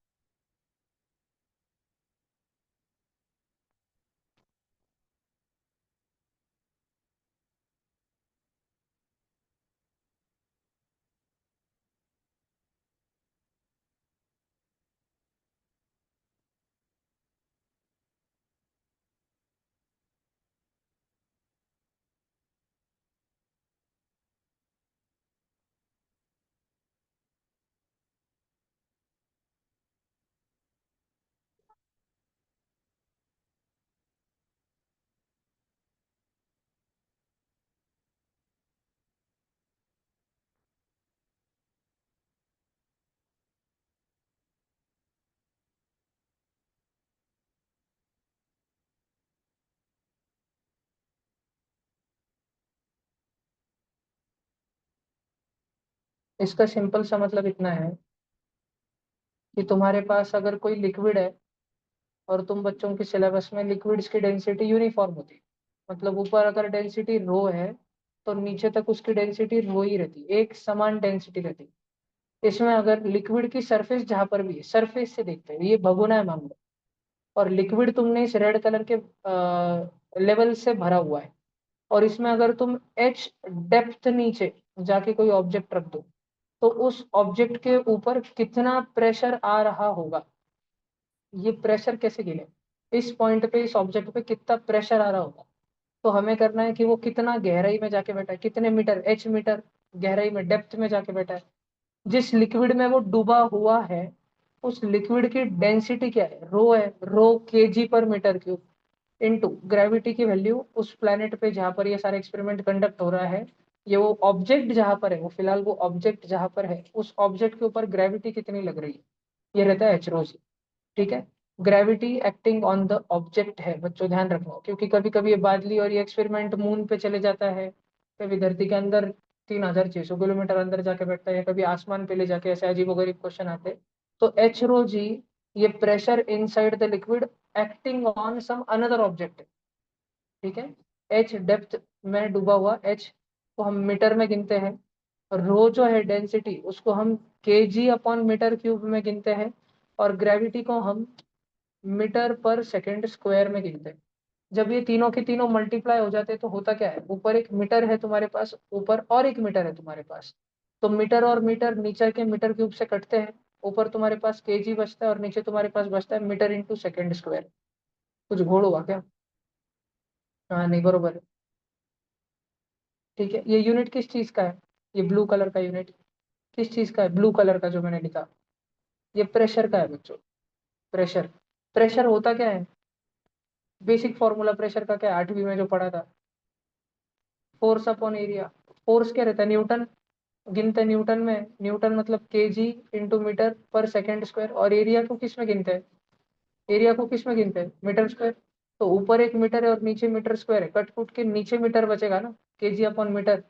इसका सिंपल सा मतलब इतना है कि तुम्हारे पास अगर कोई लिक्विड है, और तुम बच्चों के सिलेबस में लिक्विड्स की डेंसिटी यूनिफॉर्म होती है, मतलब ऊपर अगर डेंसिटी रो है, तो नीचे तक उसकी डेंसिटी रो ही रहती है, एक समान डेंसिटी रहती है। इसमें अगर लिक्विड की सरफेस जहां पर भी है, सरफेस से देखते हैं, ये भगोना है मान लो, और लिक्विड तुमने इस रेड कलर के लेवल से भरा हुआ है, और इसमें अगर तुम H डेप्थ नीचे जाके कोई ऑब्जेक्ट रख दो, तो उस ऑब्जेक्ट के ऊपर कितना प्रेशर आ रहा होगा। ये प्रेशर कैसे गिने, इस पॉइंट पे, इस ऑब्जेक्ट पे कितना प्रेशर आ रहा होगा। तो हमें करना है कि वो कितना गहराई में जाके बैठा है, कितने मीटर, H मीटर गहराई में, डेप्थ में जाके बैठा है। जिस लिक्विड में वो डूबा हुआ है, उस लिक्विड की डेंसिटी क्या है, रो है, रो kg/m³ इनटू ग्रेविटी की वैल्यू उस प्लेनेट पे जहां पर ये सारा एक्सपेरिमेंट कंडक्ट हो रहा है। ये वो ऑब्जेक्ट जहां पर है, वो फिलहाल वो ऑब्जेक्ट जहां पर है, उस ऑब्जेक्ट के ऊपर ग्रेविटी कितनी लग रही है, ये रहता है H, ठीक है। Gravity acting on the object है बच्चों, ध्यान रखना, क्योंकि कभी कभी ये बादली और ये एक्सपेरिमेंट मून पे चले जाता है, कभी धरती के अंदर 3600 किलोमीटर अंदर जाके बैठता है, कभी आसमान पे ले जाके, ऐसे अजीब गरीब क्वेश्चन आते हैं। तो H, ये pressure inside the liquid acting on some another object, ठीक है। H डेप्थ में डूबा हुआ, H को हम मीटर में गिनते हैं। रो जो है डेंसिटी, उसको हम kg/m³ में गिनते हैं। और ग्रेविटी को हम मीटर/सेकंड स्क्वायर में गिनते हैं। जब ये तीनों के तीनों मल्टीप्लाई हो जाते हैं, तो होता क्या है, ऊपर एक मीटर है तुम्हारे पास, ऊपर और एक मीटर है तुम्हारे पास। तो मीटर और मीटर नीचे के मीटर क्यूब से कटते हैं, ऊपर तुम्हारे पास केजी बचता है और नीचे तुम्हारे पास बचता है मीटर इंटू सेकेंड स्क्वायर। कुछ घोड़ हुआ क्या? हाँ नहीं, बरोबर है। ठीक है, ये यूनिट किस चीज का है? ये ब्लू कलर का यूनिट किस चीज का है? ब्लू कलर का जो मैंने लिखा, ये प्रेशर का है बच्चों। प्रेशर। प्रेशर होता क्या है? बेसिक फॉर्मूला प्रेशर का क्या है, 8वीं में जो पढ़ा था? Force upon area. फोर्स क्या रहता है? न्यूटन। गिनते हैं न्यूटन में, न्यूटन मतलब केजी इंटू मीटर पर सेकेंड स्क्वायर। और एरिया को किस में गिनते हैं? एरिया को किस में गिनते हैं? Metre square. तो ऊपर एक मीटर है और नीचे मीटर स्क्वायर है, कट कुट के नीचे मीटर बचेगा ना, केजी अपॉन मीटर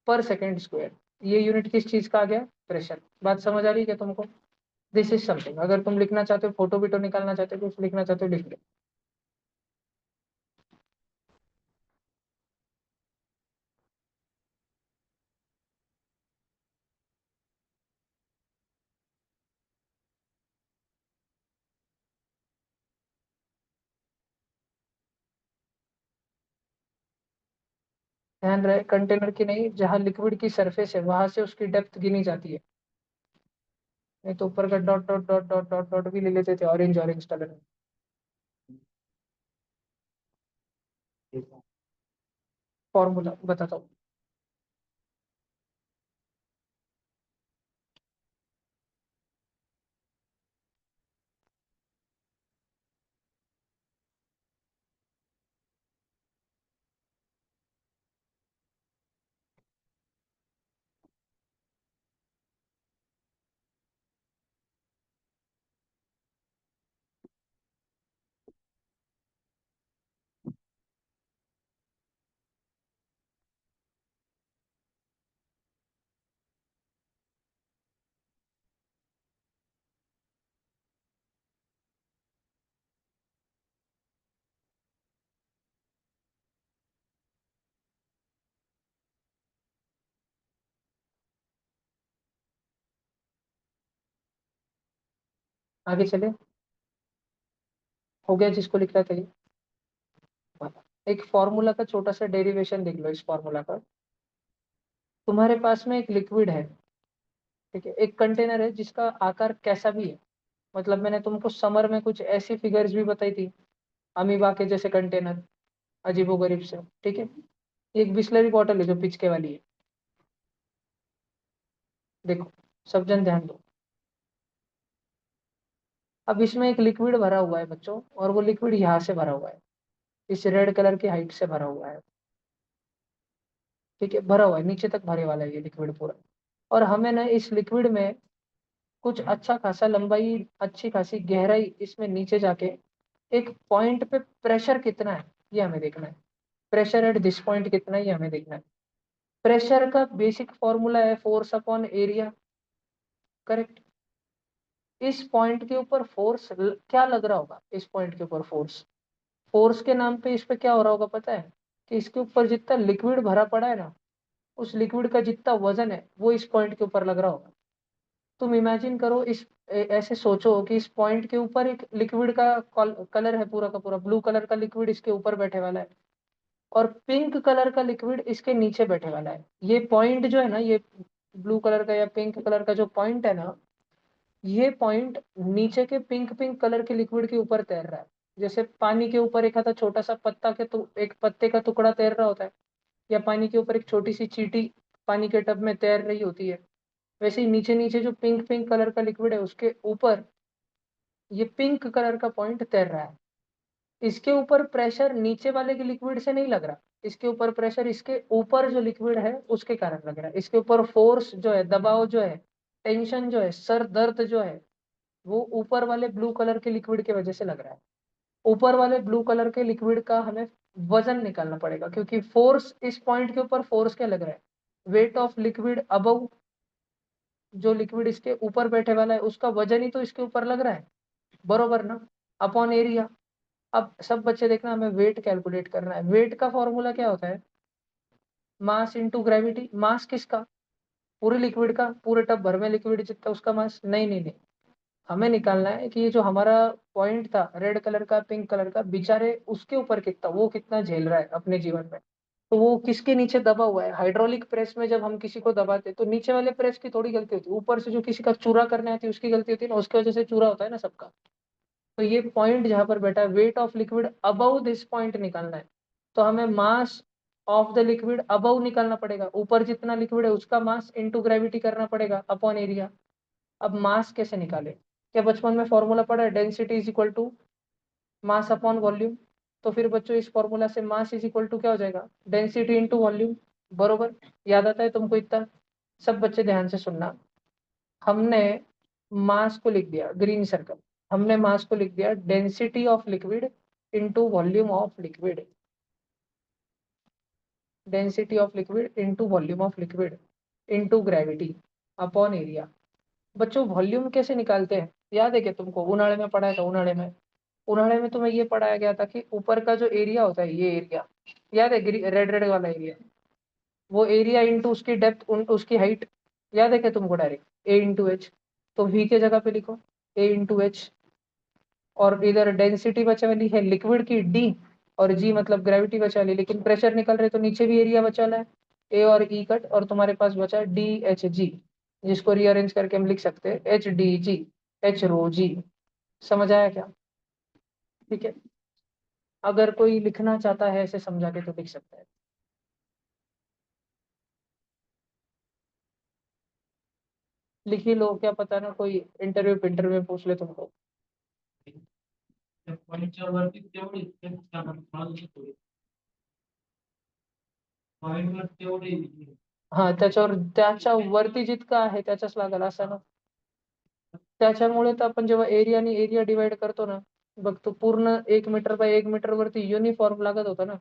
पर सेकेंड स्क्वायर। ये यूनिट किस चीज का आ गया? प्रेशर। बात समझ आ रही है क्या तुमको? दिस इज समथिंग, अगर तुम लिखना चाहते हो, फोटो वीटो निकालना चाहते हो, कुछ लिखना चाहते हो, लिख लो। ध्यान रहे, कंटेनर की नहीं, जहां लिक्विड की सरफेस है वहां से उसकी डेप्थ गिनी जाती है। नहीं तो ऊपर का dot dot dot dot dot dot भी ले लेते थे, ऑरेंज ऑरेंज कलर में। फॉर्मूला बताता हूँ। आगे चले। हो गया जिसको लिख रहा था ये? एक फॉर्मूला का छोटा सा डेरिवेशन देख लो इस फॉर्मूला का। तुम्हारे पास में एक लिक्विड है, ठीक है, एक कंटेनर है जिसका आकार कैसा भी है। मतलब मैंने तुमको समर में कुछ ऐसी फिगर्स भी बताई थी, अमीबा के जैसे कंटेनर, अजीबोगरीब से। ठीक है, एक बिस्लरी बॉटल है जो पिचके वाली है। देखो, सब जन ध्यान दो। अब इसमें एक लिक्विड भरा हुआ है बच्चों, और वो लिक्विड यहाँ से भरा हुआ है, इस रेड कलर की हाइट से भरा हुआ है। ठीक है, भरा हुआ है, नीचे तक भरे वाला है ये लिक्विड पूरा। और हमें ना इस लिक्विड में कुछ अच्छा खासा लंबाई, अच्छी खासी गहराई इसमें नीचे जाके एक पॉइंट पे प्रेशर कितना है ये हमें देखना है। प्रेशर एट दिस पॉइंट कितना है ये हमें देखना है। प्रेशर का बेसिक फॉर्मूला है फोर्स अपॉन एरिया। करेक्ट। इस पॉइंट के ऊपर फोर्स क्या लग रहा होगा? इस पॉइंट के ऊपर फोर्स, फोर्स के नाम पे इस पे क्या हो रहा होगा पता है? कि इसके ऊपर जितना लिक्विड भरा पड़ा है ना, उस लिक्विड का जितना वजन है वो इस पॉइंट के ऊपर लग रहा होगा। तुम इमेजिन करो, ऐसे सोचो कि इस पॉइंट के ऊपर एक लिक्विड का कलर है, पूरा का पूरा ब्लू कलर का लिक्विड इसके ऊपर बैठे वाला है, और पिंक कलर का लिक्विड इसके नीचे बैठे वाला है। ये पॉइंट जो है ना, ये ब्लू कलर का या पिंक कलर का जो पॉइंट है ना, ये पॉइंट नीचे के पिंक पिंक कलर के लिक्विड के ऊपर तैर रहा है। जैसे पानी के ऊपर एक आता छोटा सा पत्ता के, तो एक पत्ते का टुकड़ा तैर रहा होता है, या पानी के ऊपर एक छोटी सी चींटी पानी के टब में तैर रही होती है। वैसे ही नीचे नीचे जो पिंक पिंक कलर का लिक्विड है उसके ऊपर ये पिंक कलर का पॉइंट तैर रहा है। इसके ऊपर प्रेशर नीचे वाले के लिक्विड से नहीं लग रहा, इसके ऊपर प्रेशर इसके ऊपर जो लिक्विड है उसके कारण लग रहा है। इसके ऊपर फोर्स जो है, दबाव जो है, टेंशन जो है, सर दर्द जो है, वो ऊपर वाले ब्लू कलर के लिक्विड की वजह से लग रहा है। ऊपर वाले ब्लू कलर के लिक्विड का हमें वजन निकालना पड़ेगा, क्योंकि फोर्स इस पॉइंट के ऊपर फोर्स क्या लग रहा है? वेट ऑफ लिक्विड अबव, जो लिक्विड इसके ऊपर बैठे वाला है उसका वजन ही तो इसके ऊपर लग रहा है, बरोबर ना? Upon area. अब सब बच्चे देखना, हमें वेट कैलकुलेट करना है। वेट का फॉर्मूला क्या होता है? Mass into gravity. मास किसका? पूरे लिक्विड का, पूरे टब भर में लिक्विड जितना उसका मास? नहीं नहीं नहीं, हमें निकालना है कि ये जो हमारा पॉइंट था रेड कलर का, पिंक कलर का, बेचारे उसके ऊपर कितना, वो कितना झेल रहा है अपने जीवन में। तो वो किसके नीचे दबा हुआ है? हाइड्रोलिक प्रेस में जब हम किसी को दबाते तो नीचे वाले प्रेस की थोड़ी गलती होती है, ऊपर से जो किसी का चूरा करने आती है उसकी गलती होती है ना, उसकी वजह से चूरा होता है ना सबका। तो ये पॉइंट जहां पर बैठा है, weight of liquid above this point निकालना है। तो हमें mass of the liquid above निकालना पड़ेगा, ऊपर जितना लिक्विड है उसका मास इनटू ग्रेविटी करना पड़ेगा अपॉन एरिया। अब मास कैसे निकाले? क्या बचपन में फॉर्मूला पढ़ा है, density is equal to mass upon volume. तो फिर बच्चों इस फॉर्मूला से मास इज इक्वल टू क्या हो जाएगा, डेंसिटी इंटू वॉल्यूम। बरोबर, याद आता है तुमको इतना? सब बच्चे ध्यान से सुनना। हमने मास को लिख दिया ग्रीन सर्कल, हमने मास को लिख दिया density of liquid into volume of liquid, density of liquid into volume of liquid into gravity upon area. बच्चों वॉल्यूम कैसे निकालते हैं याद है क्या तुमको? उन्हाड़े में पढ़ाया था, उन्हाड़े में तुम्हें ये पढ़ाया गया था कि ऊपर का जो एरिया होता है, ये एरिया याद है, रेड रेड वाला एरिया, वो एरिया इंटू उसकी डेप्थ उसकी हाइट, याद है क्या तुमको? डायरेक्ट ए इंटू एच। तो वी के जगह पे लिखो ए इंटू एच, और इधर डेंसिटी बचा वाली है लिक्विड की डी, और जी मतलब ग्रेविटी बचा ली, लेकिन प्रेशर निकल रहे तो नीचे भी एरिया बचा है, ए और ई कट, और तुम्हारे पास बचा डी एच जी, जिसको रीअरेंज करके हम लिख सकते हैं एच डी जी, एच रो जी। समझ आया क्या? ठीक है, अगर कोई लिखना चाहता है ऐसे समझा के तो लिख सकता है। लिख ही लो, क्या पता ना कोई इंटरव्यू में पूछ ले तुमको। हा, त्याच्यावर त्याच्या वरती जितकं आहे त्याच्याच लागेल असं ना. त्याच्यामुळे तर आपण जेव्हा एरिया आणि एरिया डिवाइड करतो ना, बघ तो पूर्ण 1 मीटर बाय 1 मीटर वरती युनिफॉर्म लागत होता ना,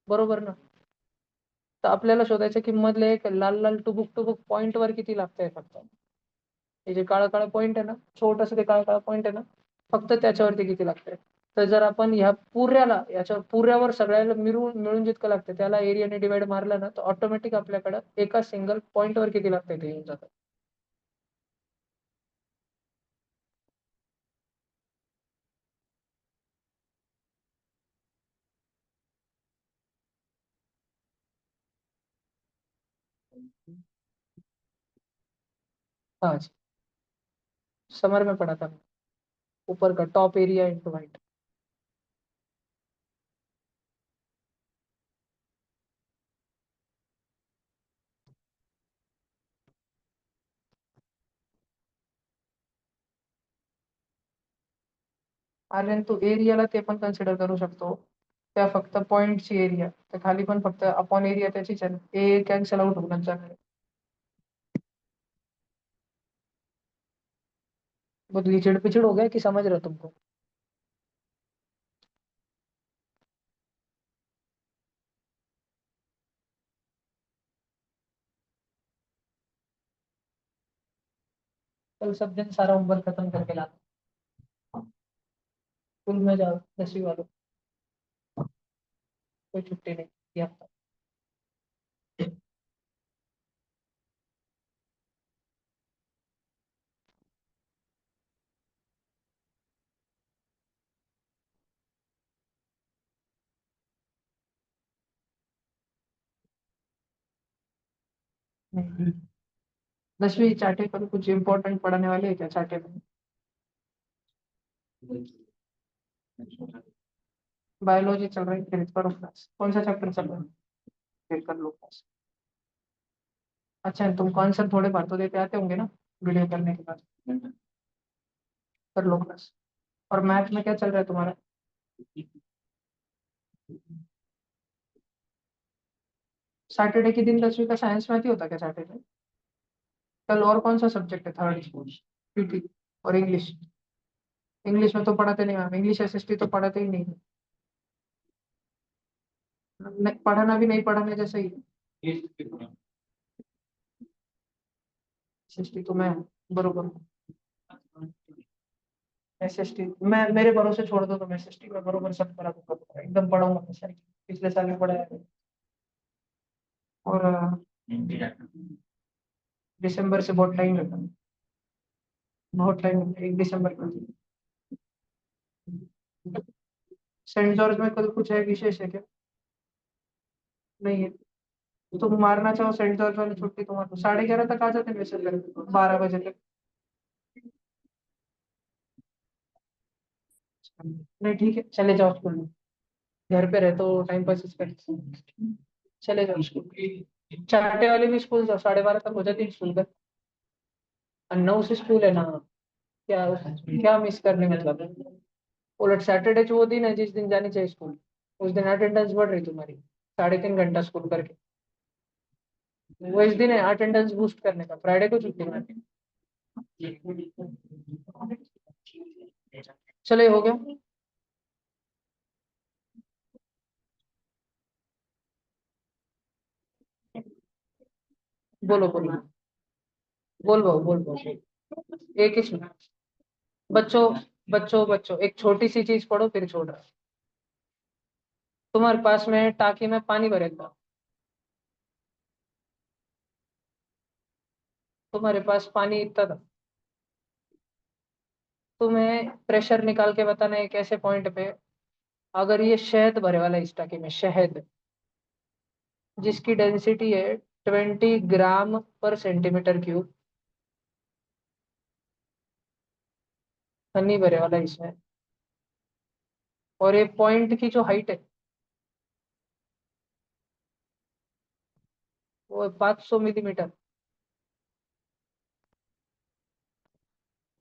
बरोबर ना? तर आपल्याला शोधायचं की मधले एक लाल लाल टुबुक टुबुक पॉइंट वर किती लागतंय फक्त. हे जे काळं काळं पॉइंट आहे ना, छोटस ते काळं काळं पॉइंट आहे ना, फक्त त्याच्यावरती किती लागतंय. तर जर आपण ह्या पुऱ्याला याच्या पुऱ्यावर सगळ्याला मिळून मिळून जितकं लागतं त्याला एरियाने डिवाइड मारलं ना, तर ऑटोमॅटिक आपल्याकडे एका सिंगल पॉइंट वर किती लागतंय ते येऊन जातं. हाँ जी, समर में पढ़ा था, ऊपर का टॉप एरिया इंटू हाइट। आल्यान तू एरियाला ते पण कन्सिडर करू शकतो, त्या फक्त पॉइंटची एरिया, तर खाली पण फक्त अपॉन एरिया त्याचीच आहे, ए कॅन्सल आउट होऊन जाणार. बहुत लिचड़ पिचड़ हो गया कि समझ रहे हो तुमको? कल सब दिन सारा होमवर्क खत्म करके लाना, स्कूल में जाओ 10वीं वालों, कोई छुट्टी नहीं ये हफ्ता. नहीं. 10वीं चार्टे पर कुछ इंपॉर्टेंट पढ़ाने वाले हैं क्या चार्टे में? बायोलॉजी चल रही है, फिर करो क्लास, कौन सा चैप्टर चल रहा है? फिर कर लो क्लास. अच्छा, तुमको आंसर थोड़े बार तो देते आते होंगे ना वीडियो करने के बाद, कर लो क्लास. और मैथ में क्या चल रहा है तुम्हारा? सैटरडे के दिन 10वीं का साइंस मैथ ही होता क्या सैटरडे? कल और कौन सा सब्जेक्ट है थर्ड? पीटी और इंग्लिश. इंग्लिश में तो पढ़ाते नहीं मैम, इंग्लिश एसएसटी तो पढ़ाते ही नहीं. पढ़ाना भी नहीं पढ़ाने जैसे ही. एसएसटी तो मैं बरोबर. एसएसटी मैं मेरे भरोसे छोड़ दो, तो मैं एसएसटी में बरोबर सब करा दूंगा, एकदम पढ़ाऊंगा मैं सारी, पिछले साल भी पढ़ाया है. और दिसंबर से बहुत टाइम लगता है, बहुत टाइम लगता है, 1 दिसंबर का. सेंट जॉर्ज में कल कुछ है विशेष है क्या? नहीं है। तुम मारना चाहो सेंट जॉर्ज वाली छुट्टी, तुम्हारे 11:30 तक आ जाते वैसे घर पे, 12 बजे तक। नहीं ठीक है, चले जाओ स्कूल में। घर पे रहे तो टाइम पास कर, चले जाओ स्कूल। चाटे वाले भी स्कूल जाओ, 12:30 तक हो जाती है स्कूल का। और 9 से स्कूल है ना। क्या क्या मिस करने मतलब। उलट सैटरडे जो वो दिन है जिस दिन जानी चाहिए स्कूल, उस दिन अटेंडेंस बढ़ रही तुम्हारी, 3.5 घंटा स्कूल करके। वो इस दिन है अटेंडेंस बूस्ट करने का, फ्राइडे को छुट्टी मारनी। चलो ये हो गया। बोलो बोलो। बोल बो बोल बो। एक ही सुना। बच्चों बच्चों बच्चों, एक छोटी सी चीज पढ़ो फिर छोड़ रहा। तुम्हारे पास में टाकी में पानी भरेगा। तुम्हारे पास पानी इतना था। तुम्हें प्रेशर निकाल के बताना है एक ऐसे पॉइंट पे, अगर ये शहद भरे वाला है इस टाकी में, शहद जिसकी डेंसिटी है 20 ग्राम पर सेंटीमीटर क्यूब, हनी भरे वाला है इसमें, और ये पॉइंट की जो हाइट है वो है 500 मिलीमीटर।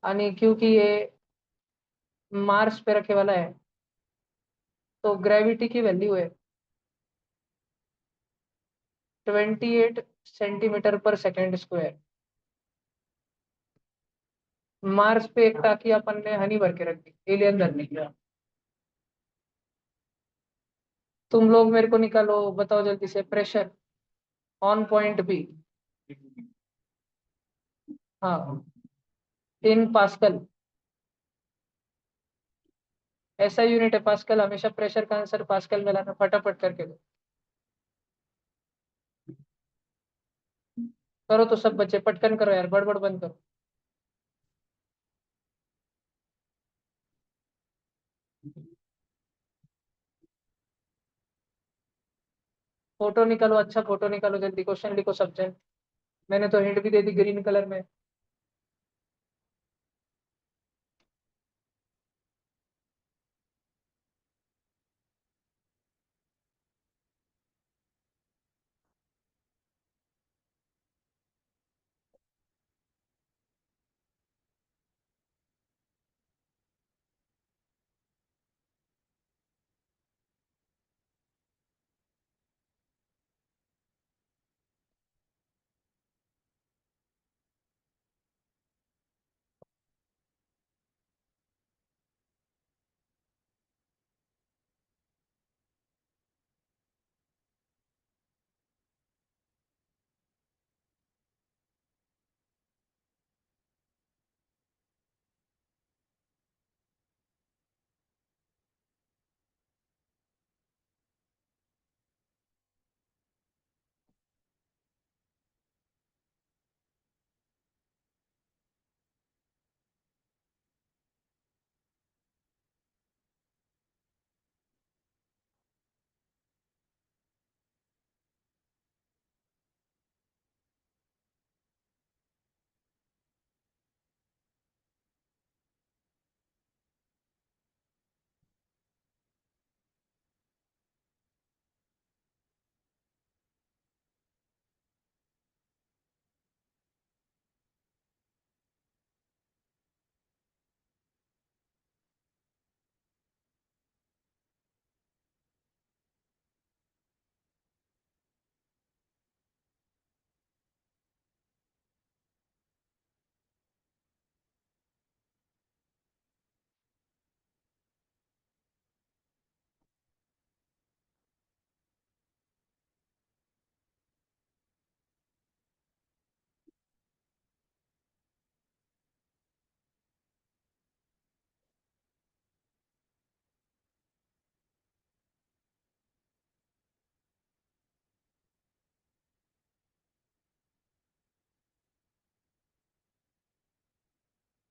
यानी क्योंकि ये मार्स पे रखे वाला है, तो ग्रेविटी की वैल्यू है 28 सेंटीमीटर पर सेकेंड स्क्वायर। मार्स पे एक टाकी अपन ने हनी भर के रख दी, एलियन धरने की। तुम लोग मेरे को निकालो, बताओ जल्दी से, प्रेशर ऑन पॉइंट बी। हाँ, इन पास्कल। ऐसा यूनिट है पास्कल, हमेशा प्रेशर का आंसर पास्कल में लाना, फटाफट करके दो। करो तो सब बच्चे पटकन करो यार, बड़बड़ बंद करो। फोटो निकालो, अच्छा फोटो निकालो जल्दी, क्वेश्चन लिखो सब्जेक्ट। मैंने तो हिंट भी दे दी ग्रीन कलर में।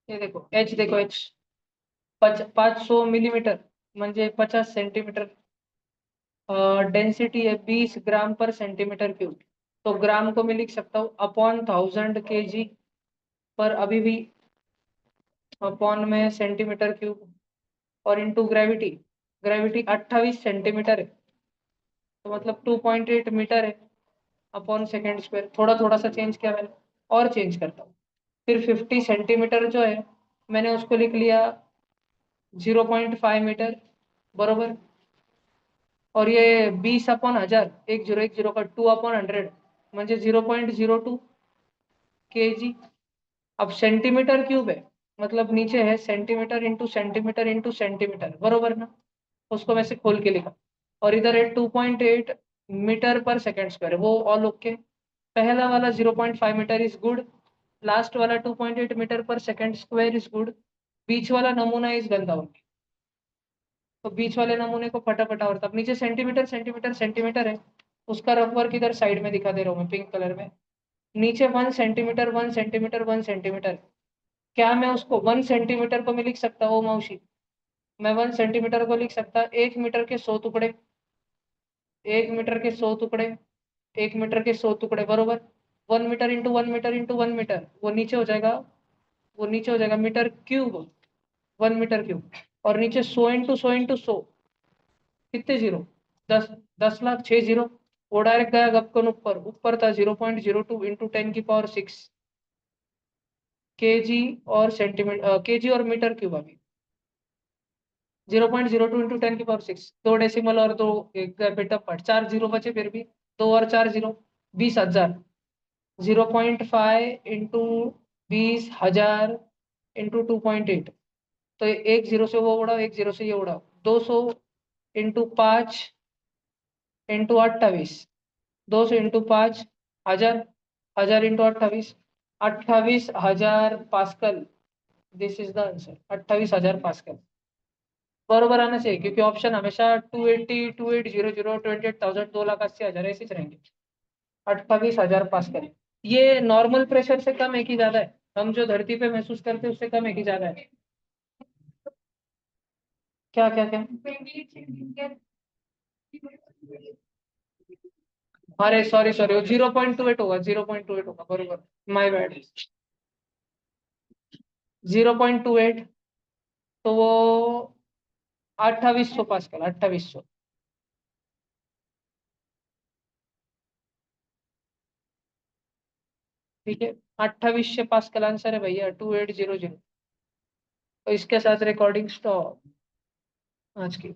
ये देखो एच, देखो एच, 500 मिलीमीटर, म्हणजे 50 सेंटीमीटर। डेंसिटी है 20 ग्राम पर सेंटीमीटर क्यूब, तो ग्राम को मैं लिख सकता हूँ अपॉन 1000 kg पर, अभी भी अपॉन में सेंटीमीटर क्यूब, और इनटू ग्रेविटी, ग्रेविटी 28 सेंटीमीटर है, तो मतलब 2.8 मीटर है अपॉन सेकेंड स्क्वायर। थोड़ा थोड़ा सा चेंज किया मैंने, और चेंज करता हूँ। फिर 50 सेंटीमीटर जो है मैंने उसको लिख लिया 0.5 मीटर, बरोबर। और ये 20 अपॉन 1000, 1010 का 2/100 म्हणजे 0.02 kg। अब सेंटीमीटर क्यूब है, मतलब नीचे है centimetre into centimetre into centimetre, बरोबर ना। उसको वैसे खोल के लिखा, और इधर है 2.8 मीटर पर सेकेंड स्क्वायर, वो ऑल ओके। पहला वाला 0.5 मीटर इज गुड, लास्ट वाला 2.8 मीटर पर सेकेंड स्क्वायर इज गुड, बीच वाला नमूना इज गंदा हो गया। तो बीच वाले नमूने को फटाफटा, और तब नीचे सेंटीमीटर सेंटीमीटर सेंटीमीटर है, उसका रफ वर्क इधर साइड में दिखा दे रहा हूँ मैं पिंक कलर में। नीचे 1 सेंटीमीटर 1 सेंटीमीटर 1 सेंटीमीटर, क्या मैं उसको 1 सेंटीमीटर को मैं लिख सकता हूँ मौसी? मैं 1 सेंटीमीटर को लिख सकता 1 मीटर के 100 टुकड़े, 1 मीटर के 100 टुकड़े, 1 मीटर के 100 टुकड़े, बरोबर। 1 metre into 1 metre into 1 metre, वो नीचे हो जाएगा, वो नीचे हो जाएगा मीटर क्यूब, 1 मीटर क्यूब। और नीचे 100 इंटू 100 इंटू 100, कितने जीरो? 10 10 लाख 6 जीरो। वो डायरेक्ट गया गपकन ऊपर, ऊपर था 0.02 इंटू 10 की पावर 6 केजी और सेंटीमीटर, केजी और मीटर क्यूब। अभी 0.02 इंटू 10 की पावर 6, 2 डेसिमल और दो, एक बेटा पार्ट, 4 जीरो बचे फिर भी, 2 और 4 जीरो, 20,000। 0.5 इंटू 20,000 इंटू 2.8, तो एक जीरो से वो उड़ा, एक जीरो से ये उड़ा, 200 into 5 into 28, 200 into 5, 1000, 1000 into 28, 28,000 pascal. This is the answer, 28,000 pascal. बरोबर आना चाहिए, क्योंकि ऑप्शन हमेशा 280, 2800, 28,000, 2,80,000 ऐसे ही रहेंगे। 28,000 पास्कल, ये नॉर्मल प्रेशर से कम है कि ज्यादा है? हम जो धरती पे महसूस करते हैं उससे कम है कि ज्यादा है? क्या क्या क्या? अरे सॉरी सॉरी, वो 0.28 होगा, 0.28 होगा, बरोबर। My bad. 0.28, तो वो 2800 पास्कल, 2800। ठीक है, 2800 पास्कल आंसर है भैया, 2800। तो इसके साथ रिकॉर्डिंग स्टॉप आज की।